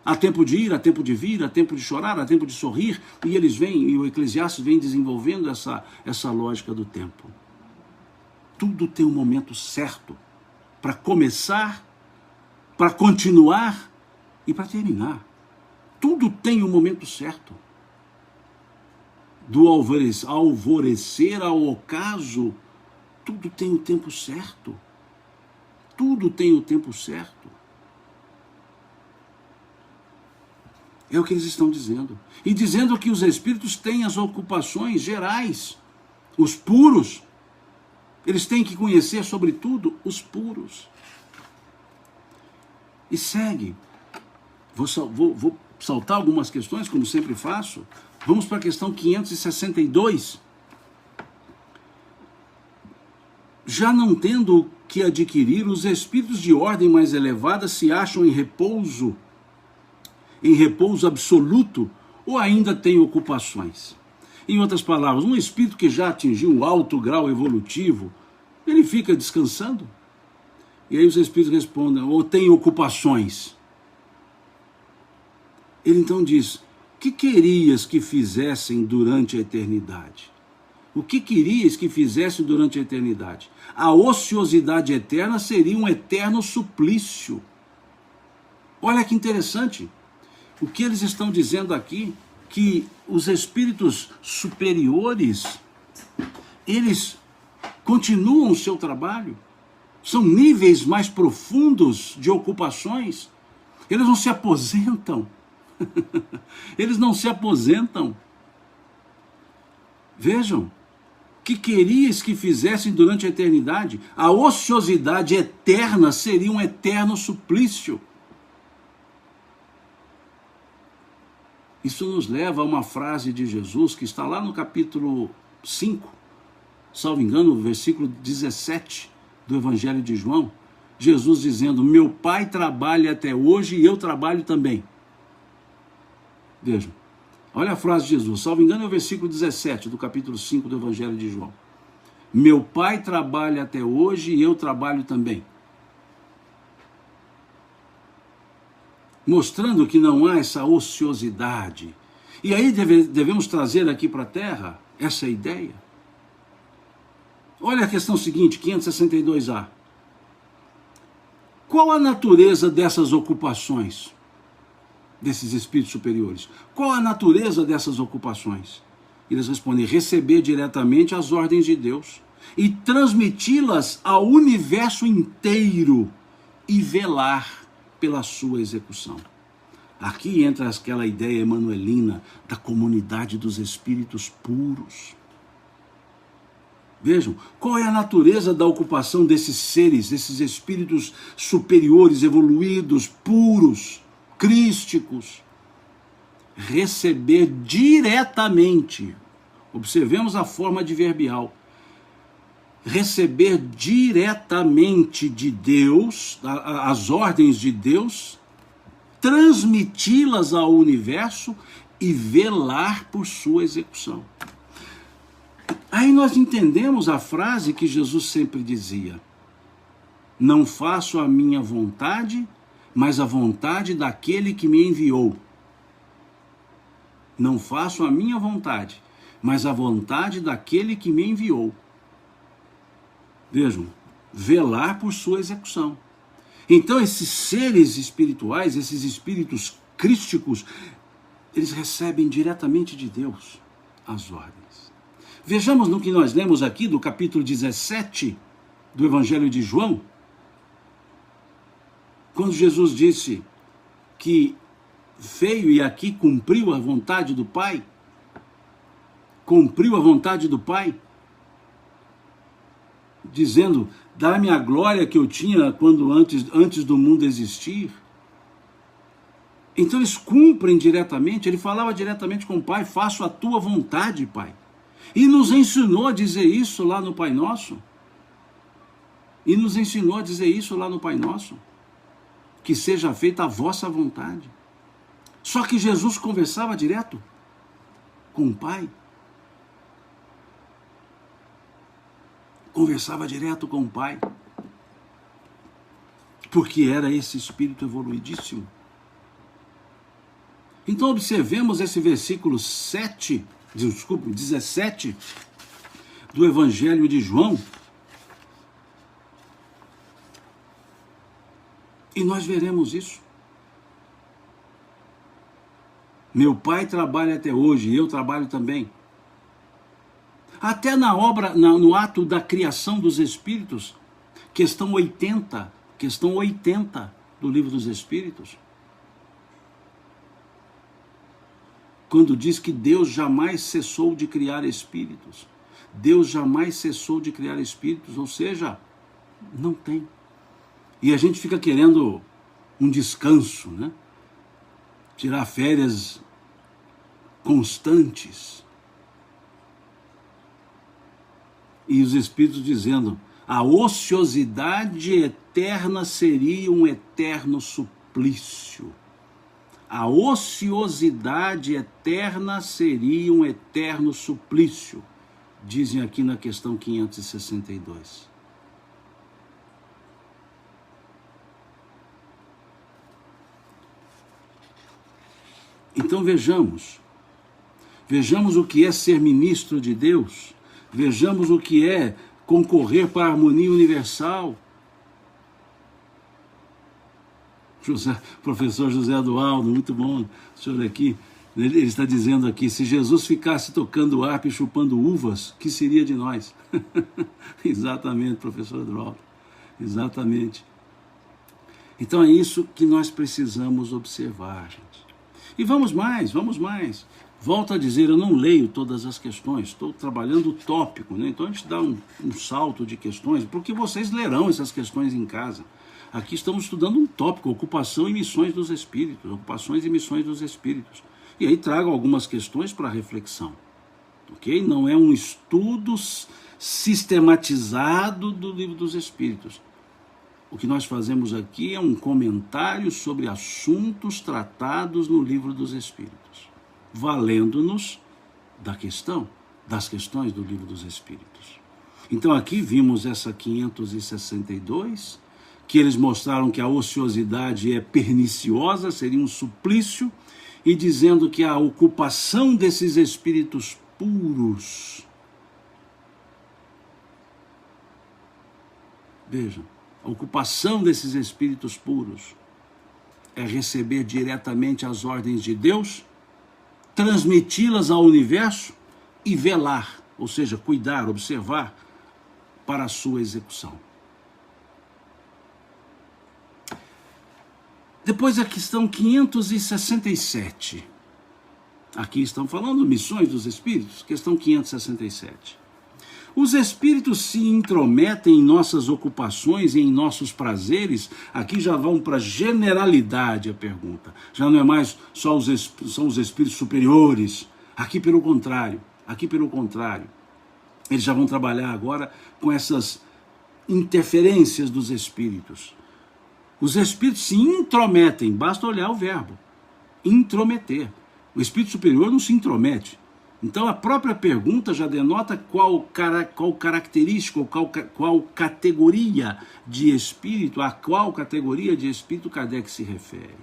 Há tempo de ir, há tempo de vir, há tempo de chorar, há tempo de sorrir. E eles vêm, e o Eclesiastes vem desenvolvendo essa lógica do tempo. Tudo tem um momento certo para começar, para continuar e para terminar. Tudo tem um momento certo. Do alvorecer ao ocaso, tudo tem o tempo certo. Tudo tem o tempo certo. É o que eles estão dizendo. E dizendo que os espíritos têm as ocupações gerais, os puros. Eles têm que conhecer, sobretudo, os puros. E segue. Vou saltar algumas questões, como sempre faço. Vamos para a questão 562. Já não tendo que adquirir, os espíritos de ordem mais elevada se acham em repouso absoluto, ou ainda têm ocupações? Em outras palavras, um espírito que já atingiu um alto grau evolutivo, ele fica descansando? E aí os espíritos respondem, ou tem ocupações? Ele então diz, o que querias que fizessem durante a eternidade? O que querias que fizessem durante a eternidade? A ociosidade eterna seria um eterno suplício. Olha que interessante. O que eles estão dizendo aqui, que os espíritos superiores, eles continuam o seu trabalho, são níveis mais profundos de ocupações, eles não se aposentam, eles não se aposentam. Vejam, que querias que fizessem durante a eternidade? A ociosidade eterna seria um eterno suplício. Isso nos leva a uma frase de Jesus que está lá no capítulo 5, salvo engano, versículo 17 do Evangelho de João. Jesus dizendo, meu Pai trabalha até hoje e eu trabalho também. Vejam, olha a frase de Jesus, salvo engano é o versículo 17 do capítulo 5 do Evangelho de João. Meu Pai trabalha até hoje e eu trabalho também. Mostrando que não há essa ociosidade. E aí devemos trazer aqui para a Terra essa ideia. Olha a questão seguinte, 562A. Qual a natureza dessas ocupações, desses espíritos superiores? Qual a natureza dessas ocupações? Eles respondem, receber diretamente as ordens de Deus e transmiti-las ao universo inteiro e velar pela sua execução. Aqui entra aquela ideia emanuelina da comunidade dos espíritos puros. Vejam, qual é a natureza da ocupação desses seres, desses espíritos superiores, evoluídos, puros, crísticos? Receber diretamente, observemos a forma adverbial, receber diretamente de Deus, as ordens de Deus, transmiti-las ao universo e velar por sua execução. Aí nós entendemos a frase que Jesus sempre dizia, não faço a minha vontade, mas a vontade daquele que me enviou. Não faço a minha vontade, mas a vontade daquele que me enviou. Vejam, velar por sua execução. Então esses seres espirituais, esses espíritos crísticos, eles recebem diretamente de Deus as ordens. Vejamos no que nós lemos aqui do capítulo 17 do Evangelho de João, quando Jesus disse que veio e aqui cumpriu a vontade do Pai, cumpriu a vontade do Pai, dizendo, dá-me a glória que eu tinha quando antes do mundo existir. Então eles cumprem diretamente, ele falava diretamente com o Pai, faço a tua vontade, Pai. E nos ensinou a dizer isso lá no Pai Nosso. E nos ensinou a dizer isso lá no Pai Nosso. Que seja feita a vossa vontade. Só que Jesus conversava direto com o Pai. Conversava direto com o Pai. Porque era esse espírito evoluidíssimo. Então observemos esse versículo 17 do Evangelho de João, E nós veremos isso. Meu pai trabalha até hoje, e eu trabalho também. Até na obra, no ato da criação dos Espíritos, questão 80 do Livro dos Espíritos, quando diz que Deus jamais cessou de criar espíritos. Deus jamais cessou de criar espíritos, ou seja, não tem. E a gente fica querendo um descanso, né? Tirar férias constantes. E os Espíritos dizendo, a ociosidade eterna seria um eterno suplício. A ociosidade eterna seria um eterno suplício, dizem aqui na questão 562. Então vejamos o que é ser ministro de Deus, vejamos o que é concorrer para a harmonia universal. Professor José Eduardo, muito bom o senhor aqui, ele está dizendo aqui, se Jesus ficasse tocando harpa e chupando uvas, que seria de nós? Exatamente, professor Eduardo, exatamente. Então é isso que nós precisamos observar, gente. E vamos mais. Volto a dizer, eu não leio todas as questões, estou trabalhando o tópico, né? Então a gente dá um salto de questões, porque vocês lerão essas questões em casa. Aqui estamos estudando um tópico, ocupação e missões dos espíritos, ocupações e missões dos espíritos. E aí trago algumas questões para reflexão, ok? Não é um estudo sistematizado do Livro dos Espíritos. O que nós fazemos aqui é um comentário sobre assuntos tratados no Livro dos Espíritos, valendo-nos das questões do Livro dos Espíritos. Então aqui vimos essa 562, que eles mostraram que a ociosidade é perniciosa, seria um suplício, e dizendo que a ocupação desses espíritos puros, vejam, a ocupação desses espíritos puros é receber diretamente as ordens de Deus, transmiti-las ao universo e velar, ou seja, cuidar, observar para a sua execução. Depois a questão 567. Aqui estão falando missões dos espíritos, questão 567. Os espíritos se intrometem em nossas ocupações e em nossos prazeres. Aqui já vão para generalidade a pergunta. Já não é mais só são os espíritos superiores. Aqui pelo contrário. Eles já vão trabalhar agora com essas interferências dos espíritos. Os espíritos se intrometem, basta olhar o verbo, intrometer. O espírito superior não se intromete. Então a própria pergunta já denota qual característica, ou qual categoria de espírito, a qual categoria de espírito Kardec se refere.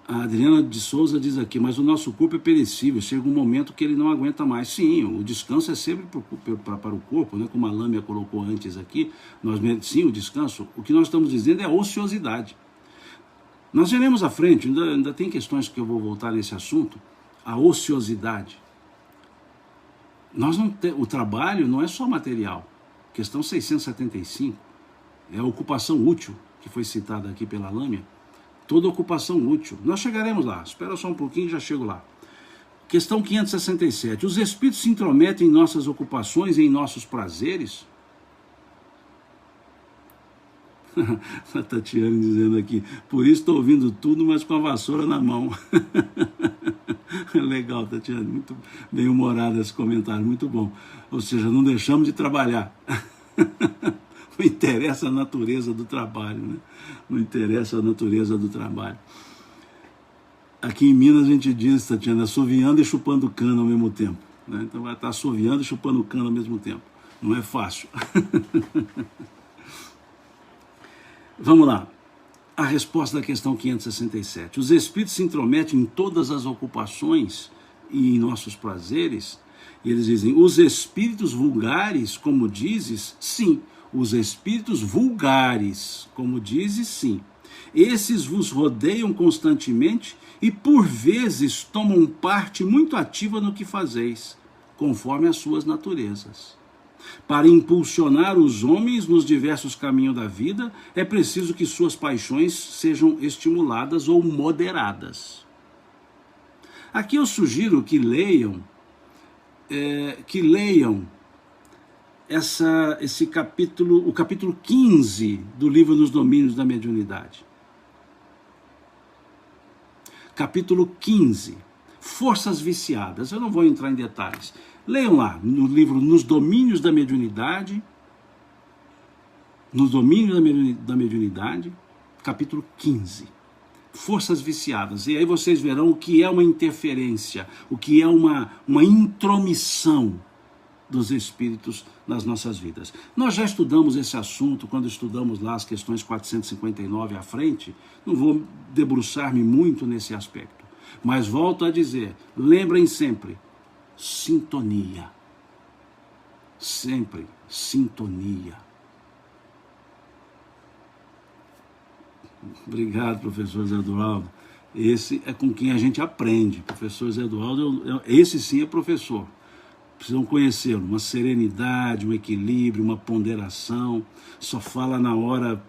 A Adriana de Souza diz aqui, mas o nosso corpo é perecível, chega um momento que ele não aguenta mais. Sim, o descanso é sempre para o corpo, né? Como a Lâmia colocou antes aqui, sim, o descanso, o que nós estamos dizendo é ociosidade. Nós veremos à frente, ainda tem questões que eu vou voltar nesse assunto, a ociosidade. O trabalho não é só material, questão 675, é a ocupação útil, que foi citada aqui pela Lâmia, toda ocupação útil. Nós chegaremos lá, espera só um pouquinho e já chego lá. Questão 567, os espíritos se intrometem em nossas ocupações e em nossos prazeres? A Tatiane dizendo aqui, por isso estou ouvindo tudo, mas com a vassoura na mão. Legal, Tatiane, muito bem humorado esse comentário, muito bom. Ou seja, não deixamos de trabalhar. Não interessa a natureza do trabalho, né? Não interessa a natureza do trabalho. Aqui em Minas a gente diz, Tatiana, assoviando e chupando cana ao mesmo tempo, né? Então vai estar assoviando e chupando cana ao mesmo tempo. Não é fácil. Vamos lá. A resposta da questão 567. Os espíritos se intrometem em todas as ocupações e em nossos prazeres. E eles dizem, os espíritos vulgares, como dizes, sim, os espíritos vulgares, como dizes, sim. Esses vos rodeiam constantemente e por vezes tomam parte muito ativa no que fazeis, conforme as suas naturezas. Para impulsionar os homens nos diversos caminhos da vida, é preciso que suas paixões sejam estimuladas ou moderadas. Aqui eu sugiro que leiam esse capítulo, o capítulo 15 do livro Nos Domínios da Mediunidade. Capítulo 15, Forças Viciadas. Eu não vou entrar em detalhes. Leiam lá, no livro Nos Domínios da Mediunidade, da Mediunidade, capítulo 15. Forças viciadas. E aí vocês verão o que é uma interferência, o que é uma intromissão dos espíritos nas nossas vidas. Nós já estudamos esse assunto quando estudamos lá as questões 459 à frente, não vou debruçar-me muito nesse aspecto, mas volto a dizer, lembrem sempre, sintonia, sempre sintonia. Obrigado, professor Zé Eduardo. Esse é com quem a gente aprende. Professor Zé Eduardo, esse sim é professor. Precisam conhecê-lo, uma serenidade, um equilíbrio, uma ponderação, só fala na hora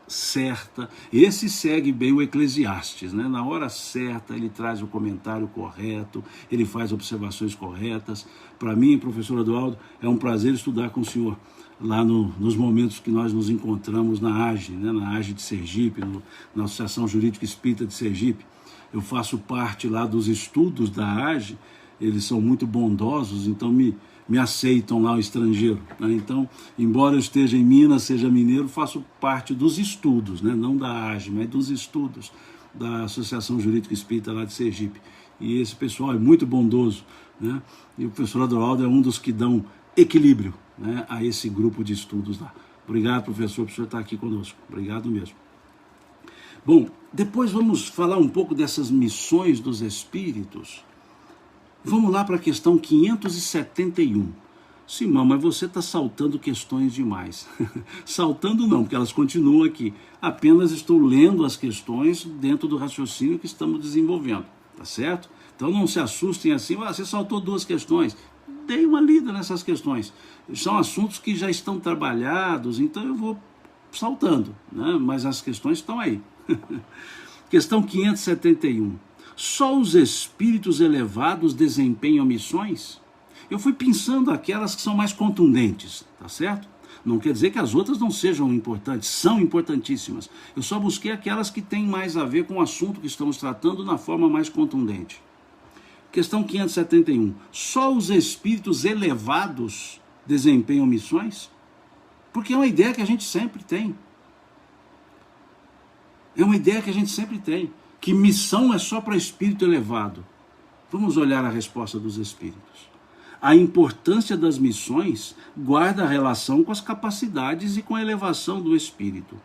certa. Esse segue bem o Eclesiastes, né? Na hora certa ele traz o comentário correto, ele faz observações corretas. Para mim, professor Eduardo, é um prazer estudar com o senhor lá nos momentos que nós nos encontramos na AGE, né? Na AGE de Sergipe, na Associação Jurídica Espírita de Sergipe. Eu faço parte lá dos estudos da AGE. Eles são muito bondosos, então me aceitam lá o estrangeiro, né? Então, embora eu esteja em Minas, seja mineiro, faço parte dos estudos, né? Não da AGE, mas dos estudos da Associação Jurídica Espírita lá de Sergipe. E esse pessoal é muito bondoso, né? E o professor Adroaldo é um dos que dão equilíbrio, né, a esse grupo de estudos lá. Obrigado, professor, por o senhor estar aqui conosco. Obrigado mesmo. Bom, depois vamos falar um pouco dessas missões dos espíritos. Vamos lá para a questão 571. Simão, mas você está saltando questões demais. Saltando não, porque elas continuam aqui. Apenas estou lendo as questões dentro do raciocínio que estamos desenvolvendo. Tá certo? Então não se assustem assim, você saltou 2 questões. Dei uma lida nessas questões. São assuntos que já estão trabalhados, então eu vou saltando, né? Mas as questões estão aí. Questão 571. Só os espíritos elevados desempenham missões? Eu fui pensando aquelas que são mais contundentes, tá certo? Não quer dizer que as outras não sejam importantes, são importantíssimas. Eu só busquei aquelas que têm mais a ver com o assunto que estamos tratando na forma mais contundente. Questão 571. Só os espíritos elevados desempenham missões? Porque é uma ideia que a gente sempre tem. É uma ideia que a gente sempre tem. Que missão é só para espírito elevado. Vamos olhar a resposta dos espíritos. A importância das missões guarda relação com as capacidades e com a elevação do espírito.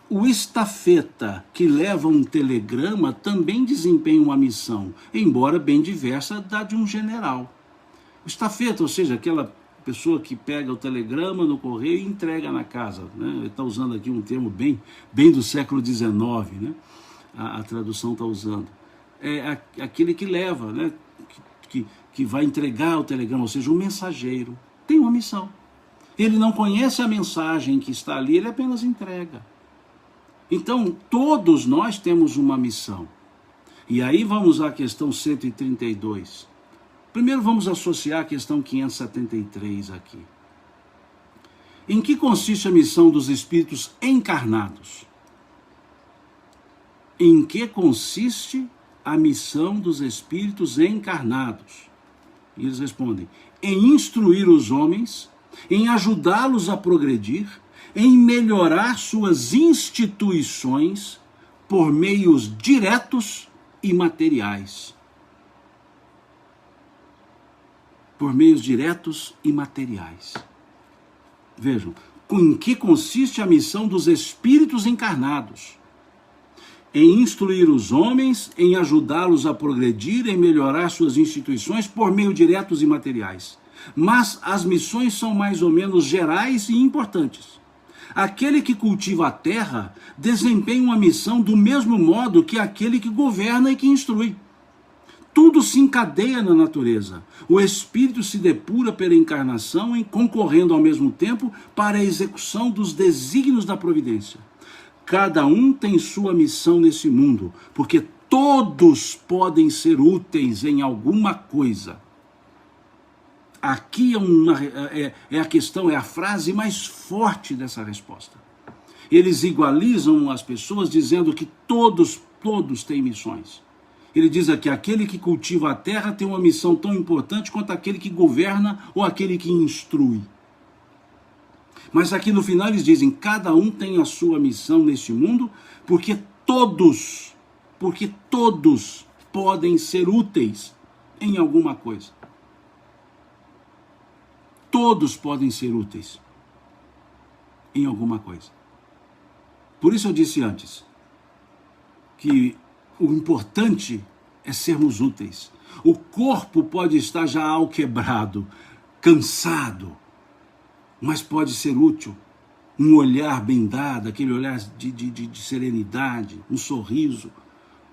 O estafeta que leva um telegrama também desempenha uma missão, embora bem diversa da de um general. O estafeta, ou seja, aquela pessoa que pega o telegrama no correio e entrega na casa, né? Ele está usando aqui um termo bem do século XIX, né? A tradução está usando. É aquele que leva, né? Que vai entregar o telegrama, ou seja, o mensageiro tem uma missão. Ele não conhece a mensagem que está ali, ele apenas entrega. Então, todos nós temos uma missão. E aí vamos à questão 132. Primeiro vamos associar a questão 573 aqui. Em que consiste a missão dos espíritos encarnados? Em que consiste a missão dos espíritos encarnados? E eles respondem: em instruir os homens, em ajudá-los a progredir, em melhorar suas instituições por meios diretos e materiais. Por meios diretos e materiais. Vejam, em que consiste a missão dos espíritos encarnados? Em instruir os homens, em ajudá-los a progredir, em melhorar suas instituições por meio diretos e materiais. Mas as missões são mais ou menos gerais e importantes. Aquele que cultiva a terra desempenha uma missão do mesmo modo que aquele que governa e que instrui. Tudo se encadeia na natureza. O espírito se depura pela encarnação, concorrendo ao mesmo tempo para a execução dos desígnios da providência. Cada um tem sua missão nesse mundo, porque todos podem ser úteis em alguma coisa. Aqui é a questão, é a frase mais forte dessa resposta. Eles igualizam as pessoas dizendo que todos têm missões. Ele diz aqui, aquele que cultiva a terra tem uma missão tão importante quanto aquele que governa ou aquele que instrui. Mas aqui no final eles dizem, cada um tem a sua missão neste mundo, porque todos podem ser úteis em alguma coisa. Todos podem ser úteis em alguma coisa. Por isso eu disse antes, que o importante é sermos úteis. O corpo pode estar já alquebrado, cansado, mas pode ser útil. Um olhar bem dado, aquele olhar de serenidade, um sorriso,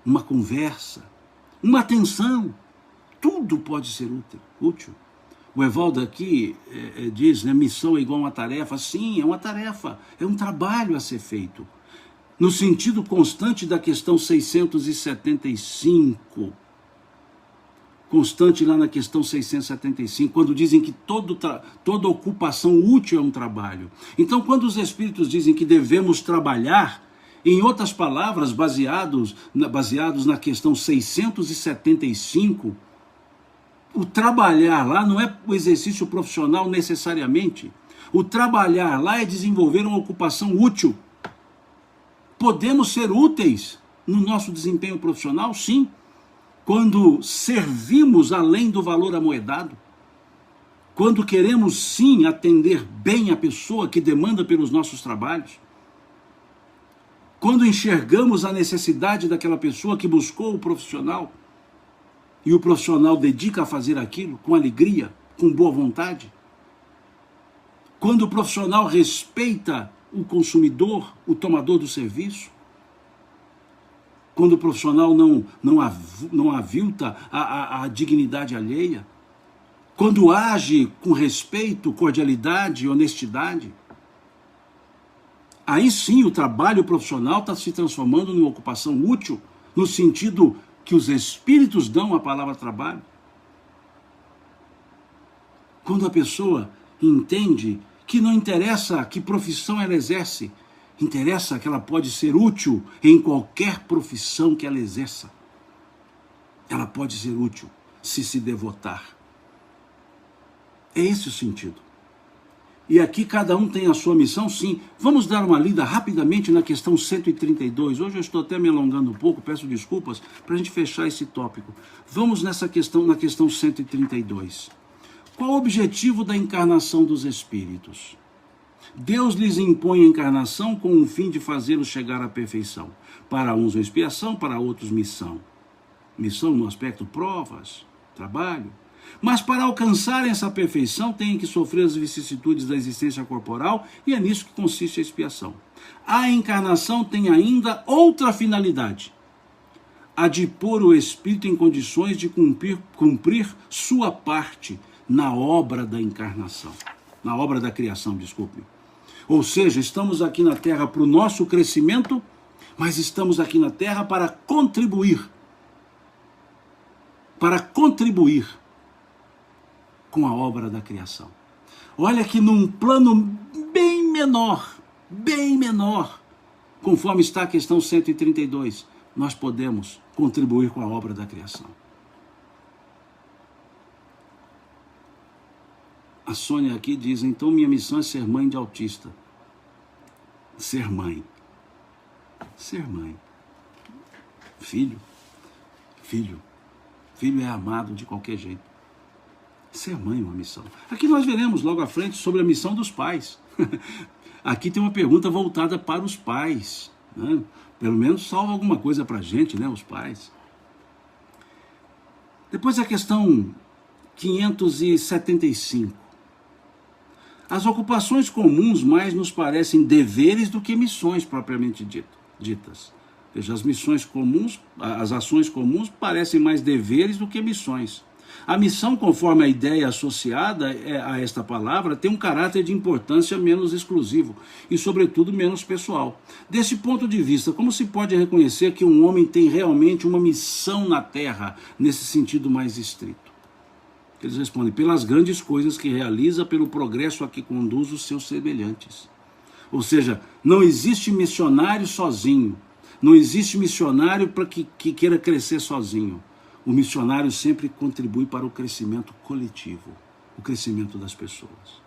uma conversa, uma atenção, tudo pode ser útil. O Evaldo aqui diz, né, missão é igual a uma tarefa. Sim, é uma tarefa, é um trabalho a ser feito. No sentido constante da questão 675, constante lá na questão 675, quando dizem que toda ocupação útil é um trabalho. Então, quando os Espíritos dizem que devemos trabalhar, em outras palavras, baseados na questão 675, o trabalhar lá não é o exercício profissional necessariamente. O trabalhar lá é desenvolver uma ocupação útil. Podemos ser úteis no nosso desempenho profissional? Sim. Quando servimos além do valor amoedado. Quando queremos, sim, atender bem a pessoa que demanda pelos nossos trabalhos. Quando enxergamos a necessidade daquela pessoa que buscou o profissional e o profissional dedica a fazer aquilo com alegria, com boa vontade. Quando o profissional respeita o consumidor, o tomador do serviço. Quando o profissional não avilta a dignidade alheia. Quando age com respeito, cordialidade e honestidade. Aí sim o trabalho profissional está se transformando numa ocupação útil, no sentido que os Espíritos dão à palavra trabalho. Quando a pessoa entende que não interessa que profissão ela exerce, interessa que ela pode ser útil em qualquer profissão que ela exerça. Ela pode ser útil se devotar. É esse o sentido. E aqui cada um tem a sua missão, sim. Vamos dar uma lida rapidamente na questão 132. Hoje eu estou até me alongando um pouco, peço desculpas, para a gente fechar esse tópico. Vamos na questão 132. Qual o objetivo da encarnação dos espíritos? Deus lhes impõe a encarnação com o fim de fazê-los chegar à perfeição. Para uns expiação, para outros missão. Missão no aspecto provas, trabalho. Mas para alcançarem essa perfeição, têm que sofrer as vicissitudes da existência corporal, e é nisso que consiste a expiação. A encarnação tem ainda outra finalidade, a de pôr o espírito em condições de cumprir sua parte na obra da encarnação, na obra da criação, desculpe. Ou seja, estamos aqui na Terra para o nosso crescimento, mas estamos aqui na Terra para contribuir com a obra da criação. Olha que num plano bem menor, conforme está a questão 132, nós podemos contribuir com a obra da criação. A Sônia aqui diz, então minha missão é ser mãe de autista. Ser mãe. Ser mãe. Filho é amado de qualquer jeito. Ser mãe é uma missão. Aqui nós veremos logo à frente sobre a missão dos pais. Aqui tem uma pergunta voltada para os pais, né? Pelo menos salva alguma coisa para a gente, né? Os pais. Depois a questão 575. As ocupações comuns mais nos parecem deveres do que missões propriamente ditas. Veja, as missões comuns, as ações comuns parecem mais deveres do que missões. A missão, conforme a ideia associada a esta palavra, tem um caráter de importância menos exclusivo e, sobretudo, menos pessoal. Desse ponto de vista, como se pode reconhecer que um homem tem realmente uma missão na Terra, nesse sentido mais estrito? Eles respondem: pelas grandes coisas que realiza, pelo progresso a que conduz os seus semelhantes. Ou seja, não existe missionário sozinho, não existe missionário para que queira crescer sozinho. O missionário sempre contribui para o crescimento coletivo, o crescimento das pessoas.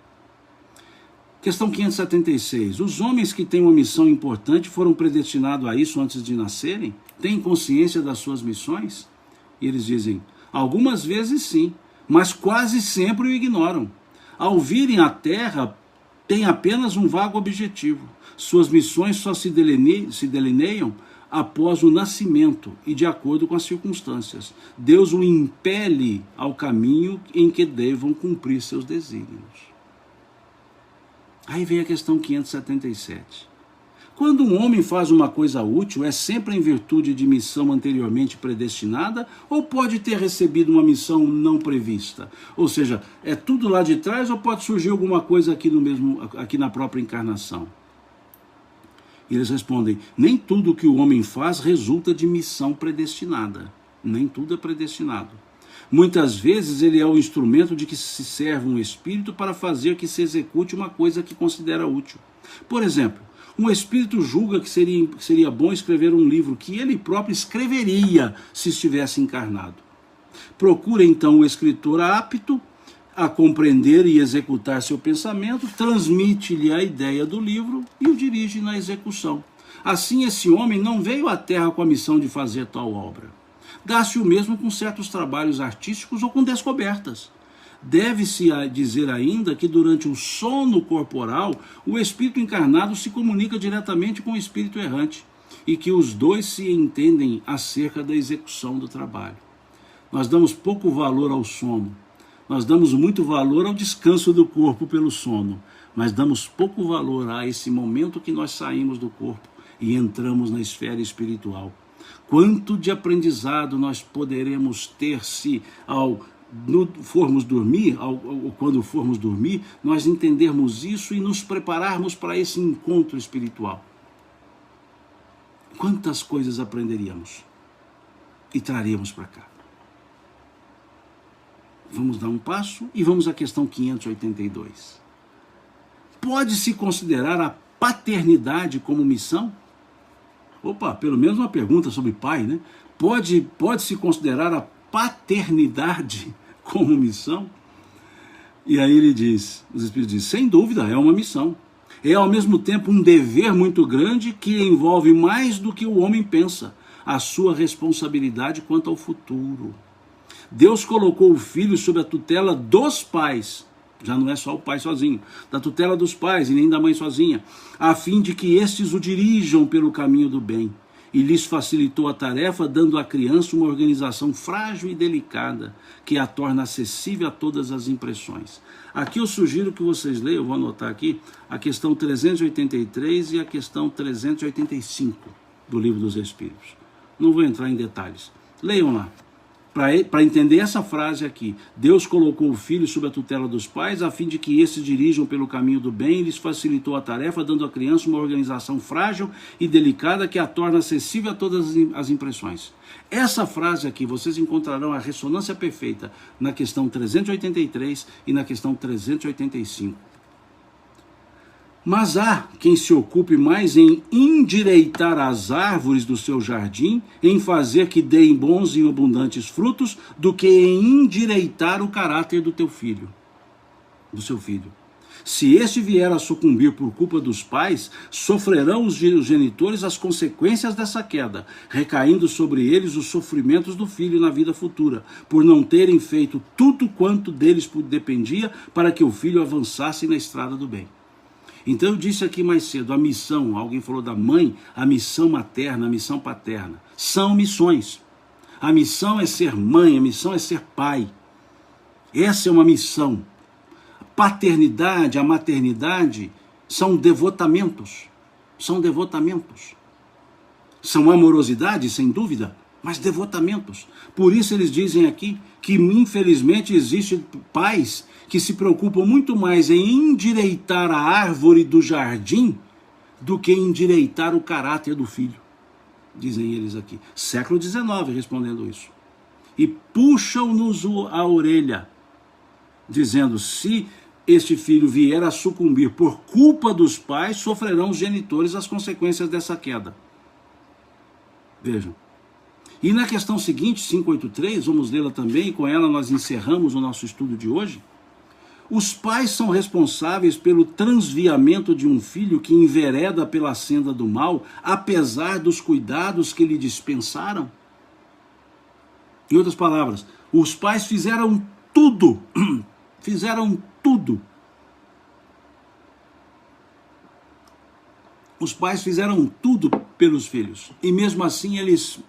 Questão 576. Os homens que têm uma missão importante foram predestinados a isso antes de nascerem? Têm consciência das suas missões? E eles dizem: algumas vezes sim, mas quase sempre o ignoram. Ao virem à Terra, têm apenas um vago objetivo. Suas missões só se delineiam após o nascimento e de acordo com as circunstâncias. Deus o impele ao caminho em que devam cumprir seus desígnios. Aí vem a questão 577. Quando um homem faz uma coisa útil, é sempre em virtude de missão anteriormente predestinada ou pode ter recebido uma missão não prevista? Ou seja, é tudo lá de trás ou pode surgir alguma coisa aqui na própria encarnação? E eles respondem: nem tudo que o homem faz resulta de missão predestinada. Nem tudo é predestinado. Muitas vezes ele é o instrumento de que se serve um espírito para fazer que se execute uma coisa que considera útil. Por exemplo, um espírito julga que seria bom escrever um livro que ele próprio escreveria se estivesse encarnado. Procura então o escritor apto a compreender e executar seu pensamento, transmite-lhe a ideia do livro e o dirige na execução. Assim, esse homem não veio à Terra com a missão de fazer tal obra. Dá-se o mesmo com certos trabalhos artísticos ou com descobertas. Deve-se dizer ainda que durante o sono corporal, o espírito encarnado se comunica diretamente com o espírito errante e que os dois se entendem acerca da execução do trabalho. Nós damos pouco valor ao sono. Nós damos muito valor ao descanso do corpo pelo sono, mas damos pouco valor a esse momento que nós saímos do corpo e entramos na esfera espiritual. Quanto de aprendizado nós poderemos ter se quando formos dormir, nós entendermos isso e nos prepararmos para esse encontro espiritual. Quantas coisas aprenderíamos e traríamos para cá. Vamos dar um passo e vamos à questão 582. Pode-se considerar a paternidade como missão? Opa, pelo menos uma pergunta sobre pai, né? Pode-se considerar a paternidade como missão? E aí os Espíritos dizem: sem dúvida, é uma missão. É ao mesmo tempo um dever muito grande que envolve mais do que o homem pensa, a sua responsabilidade quanto ao futuro. Deus colocou o filho sob a tutela dos pais, já não é só o pai sozinho, da tutela dos pais e nem da mãe sozinha, a fim de que estes o dirijam pelo caminho do bem. E lhes facilitou a tarefa, dando à criança uma organização frágil e delicada, que a torna acessível a todas as impressões. Aqui eu sugiro que vocês leiam, eu vou anotar aqui, a questão 383 e a questão 385 do Livro dos Espíritos. Não vou entrar em detalhes. Leiam lá. Para entender essa frase aqui: Deus colocou o filho sob a tutela dos pais, a fim de que esses dirijam pelo caminho do bem, e lhes facilitou a tarefa, dando à criança uma organização frágil e delicada que a torna acessível a todas as impressões. Essa frase aqui, vocês encontrarão a ressonância perfeita na questão 383 e na questão 385. Mas há quem se ocupe mais em endireitar as árvores do seu jardim, em fazer que deem bons e abundantes frutos, do que em endireitar o caráter do seu filho. Se este vier a sucumbir por culpa dos pais, sofrerão os genitores as consequências dessa queda, recaindo sobre eles os sofrimentos do filho na vida futura, por não terem feito tudo quanto deles dependia para que o filho avançasse na estrada do bem. Então eu disse aqui mais cedo, a missão, alguém falou da mãe, a missão materna, a missão paterna, são missões. A missão é ser mãe, a missão é ser pai. Essa é uma missão. paternidade, a maternidade são devotamentos. São devotamentos. São amorosidade, sem dúvida, mas devotamentos. Por isso eles dizem aqui que, infelizmente, existem pais que se preocupam muito mais em endireitar a árvore do jardim do que endireitar o caráter do filho. Dizem eles aqui. Século XIX respondendo isso. E puxam-nos a orelha, dizendo: se este filho vier a sucumbir por culpa dos pais, sofrerão os genitores as consequências dessa queda. Vejam. E na questão seguinte, 583, vamos lê-la também, e com ela nós encerramos o nosso estudo de hoje. Os pais são responsáveis pelo transviamento de um filho que envereda pela senda do mal, apesar dos cuidados que lhe dispensaram? Em outras palavras, os pais fizeram tudo, fizeram tudo. Os pais fizeram tudo pelos filhos, e mesmo assim eles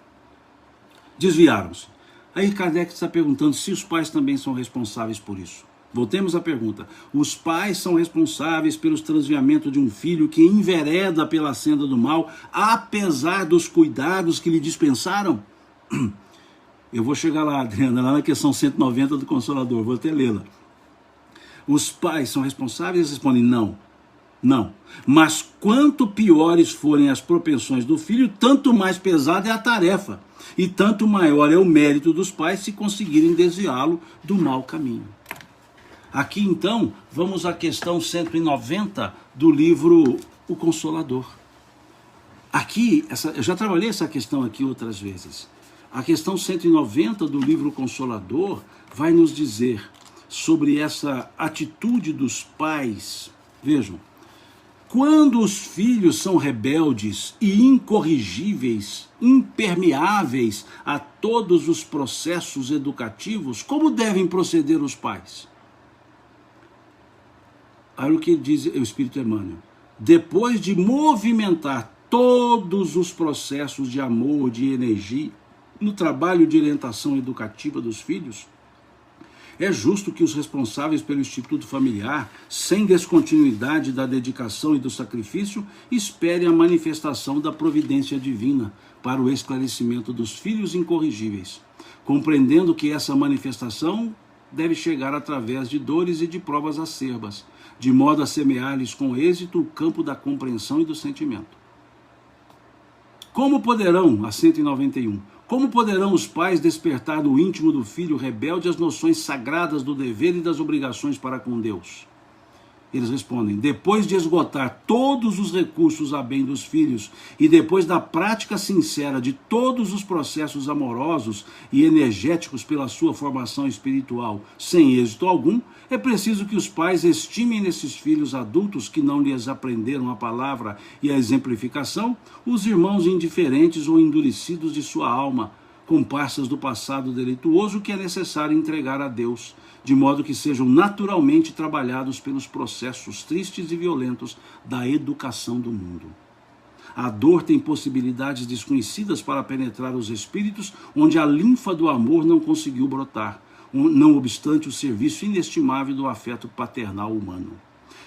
desviaram-se. Aí Kardec está perguntando se os pais também são responsáveis por isso. Voltemos à pergunta. Os pais são responsáveis pelos transviamentos de um filho que envereda pela senda do mal, apesar dos cuidados que lhe dispensaram? Eu vou chegar lá, Adriana, lá na questão 190 do Consolador, vou até lê-la. Os pais são responsáveis? Eles respondem: não. Não. Mas quanto piores forem as propensões do filho, tanto mais pesada é a tarefa. E tanto maior é o mérito dos pais se conseguirem desviá-lo do mau caminho. Aqui então, vamos à questão 190 do livro O Consolador. Aqui, eu já trabalhei essa questão aqui outras vezes. A questão 190 do livro O Consolador vai nos dizer sobre essa atitude dos pais. Vejam, quando os filhos são rebeldes e incorrigíveis, impermeáveis a todos os processos educativos, como devem proceder os pais? Olha o que diz o Espírito Emmanuel. Depois de movimentar todos os processos de amor, de energia, no trabalho de orientação educativa dos filhos, é justo que os responsáveis pelo Instituto Familiar, sem descontinuidade da dedicação e do sacrifício, esperem a manifestação da providência divina para o esclarecimento dos filhos incorrigíveis, compreendendo que essa manifestação deve chegar através de dores e de provas acerbas, de modo a semear-lhes com êxito o campo da compreensão e do sentimento. Como poderão, a 191, como poderão os pais despertar no íntimo do filho rebelde as noções sagradas do dever e das obrigações para com Deus? Eles respondem: depois de esgotar todos os recursos a bem dos filhos e depois da prática sincera de todos os processos amorosos e energéticos pela sua formação espiritual, sem êxito algum, é preciso que os pais estimem nesses filhos adultos que não lhes aprenderam a palavra e a exemplificação, os irmãos indiferentes ou endurecidos de sua alma, comparsas do passado delituoso que é necessário entregar a Deus, de modo que sejam naturalmente trabalhados pelos processos tristes e violentos da educação do mundo. A dor tem possibilidades desconhecidas para penetrar os espíritos onde a linfa do amor não conseguiu brotar, não obstante o serviço inestimável do afeto paternal humano.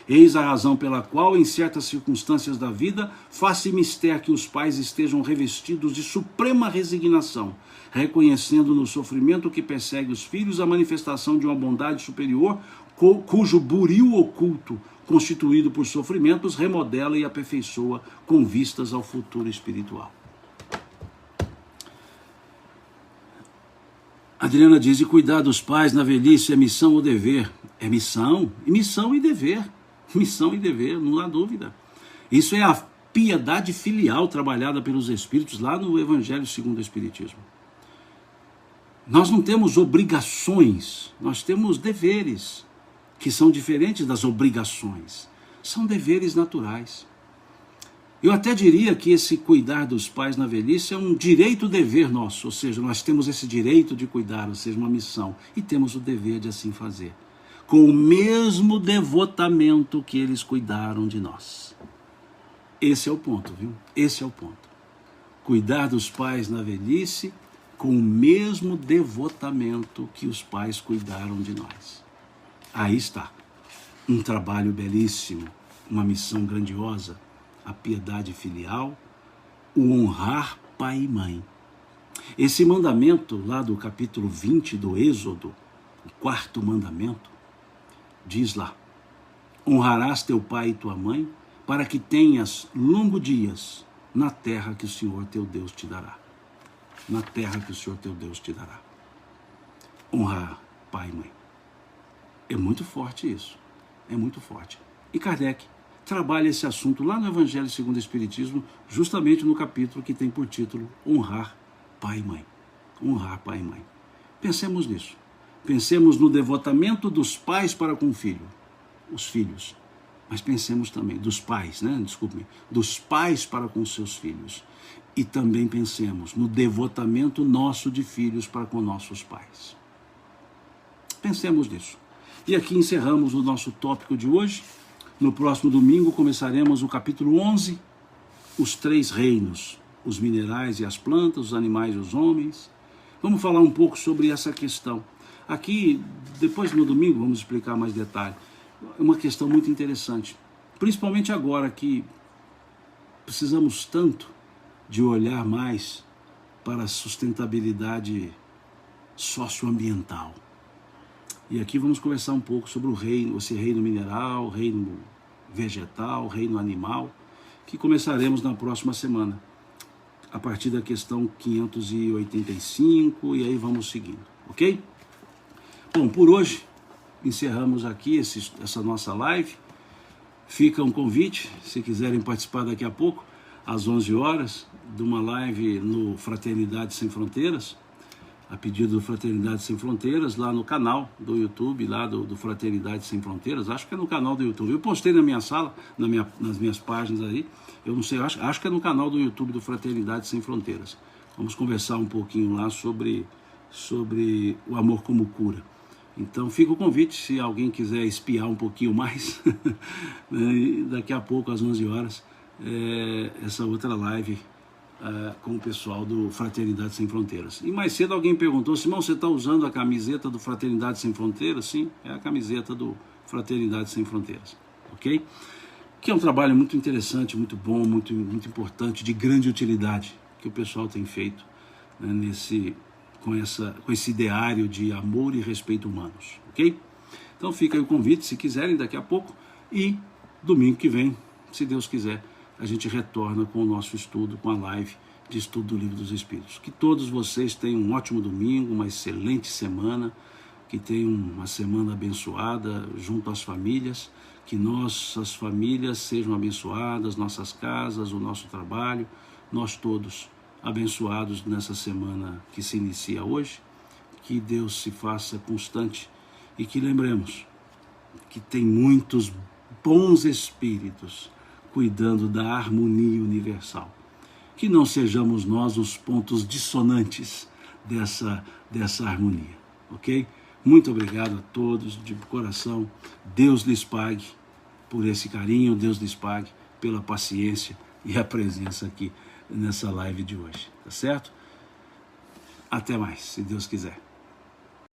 Eis a razão pela qual, em certas circunstâncias da vida, faz-se mister que os pais estejam revestidos de suprema resignação, reconhecendo no sofrimento que persegue os filhos a manifestação de uma bondade superior, cujo buril oculto, constituído por sofrimentos, remodela e aperfeiçoa com vistas ao futuro espiritual. Adriana diz: e cuidar dos pais na velhice é missão ou dever? É missão e dever. Missão e dever, não há dúvida. Isso é a piedade filial trabalhada pelos Espíritos lá no Evangelho segundo o Espiritismo. Nós não temos obrigações, nós temos deveres, que são diferentes das obrigações. São deveres naturais. Eu até diria que esse cuidar dos pais na velhice é um direito-dever nosso, ou seja, nós temos esse direito de cuidar, ou seja, uma missão, e temos o dever de assim fazer, com o mesmo devotamento que eles cuidaram de nós. Esse é o ponto, viu? Esse é o ponto. Cuidar dos pais na velhice com o mesmo devotamento que os pais cuidaram de nós. Aí está. um trabalho belíssimo, uma missão grandiosa, a piedade filial, o honrar pai e mãe. Esse mandamento lá do capítulo 20 do Êxodo, o quarto mandamento, diz lá: honrarás teu pai e tua mãe, para que tenhas longos dias na terra que o Senhor teu Deus te dará. Na terra que o Senhor teu Deus te dará. Honrar pai e mãe. É muito forte isso. É muito forte. E Kardec trabalha esse assunto lá no Evangelho segundo o Espiritismo, justamente no capítulo que tem por título honrar pai e mãe. Honrar pai e mãe. Pensemos nisso. Pensemos no devotamento dos pais para com o filho, os filhos. Mas pensemos também dos pais, dos pais para com seus filhos. E também pensemos no devotamento nosso de filhos para com nossos pais. Pensemos nisso. E aqui encerramos o nosso tópico de hoje. No próximo domingo começaremos o capítulo 11, os 3 reinos, os minerais e as plantas, os animais e os homens. Vamos falar um pouco sobre essa questão. Aqui, depois no domingo, vamos explicar mais detalhes. É uma questão muito interessante, principalmente agora que precisamos tanto de olhar mais para a sustentabilidade socioambiental. E aqui vamos conversar um pouco sobre o reino, esse reino mineral, reino vegetal, reino animal, que começaremos na próxima semana, a partir da questão 585, e aí vamos seguindo, ok? Bom, por hoje encerramos aqui essa nossa live. Fica um convite, se quiserem participar daqui a pouco, às 11 horas, de uma live no Fraternidade Sem Fronteiras, a pedido do Fraternidade Sem Fronteiras, lá no canal do YouTube, lá do Fraternidade Sem Fronteiras, acho que é no canal do YouTube. Eu postei na minha sala, nas minhas páginas aí, eu não sei, acho que é no canal do YouTube do Fraternidade Sem Fronteiras. Vamos conversar um pouquinho lá sobre o amor como cura. Então fica o convite, se alguém quiser espiar um pouquinho mais, daqui a pouco às 11 horas, essa outra live com o pessoal do Fraternidade Sem Fronteiras. E mais cedo alguém perguntou: Simão, você está usando a camiseta do Fraternidade Sem Fronteiras? Sim, é a camiseta do Fraternidade Sem Fronteiras, ok? Que é um trabalho muito interessante, muito bom, muito importante, de grande utilidade, que o pessoal tem feito, né, com esse ideário de amor e respeito humanos, ok? Então fica aí o convite, se quiserem, daqui a pouco, e domingo que vem, se Deus quiser, a gente retorna com o nosso estudo, com a live de estudo do Livro dos Espíritos. Que todos vocês tenham um ótimo domingo, uma excelente semana, que tenham uma semana abençoada junto às famílias, que nossas famílias sejam abençoadas, nossas casas, o nosso trabalho, nós todos abençoados nessa semana que se inicia hoje, que Deus se faça constante e que lembremos que tem muitos bons espíritos cuidando da harmonia universal. Que não sejamos nós os pontos dissonantes dessa harmonia, ok? Muito obrigado a todos, de coração. Deus lhes pague por esse carinho, Deus lhes pague pela paciência e a presença aqui nessa live de hoje, tá certo? Até mais, se Deus quiser.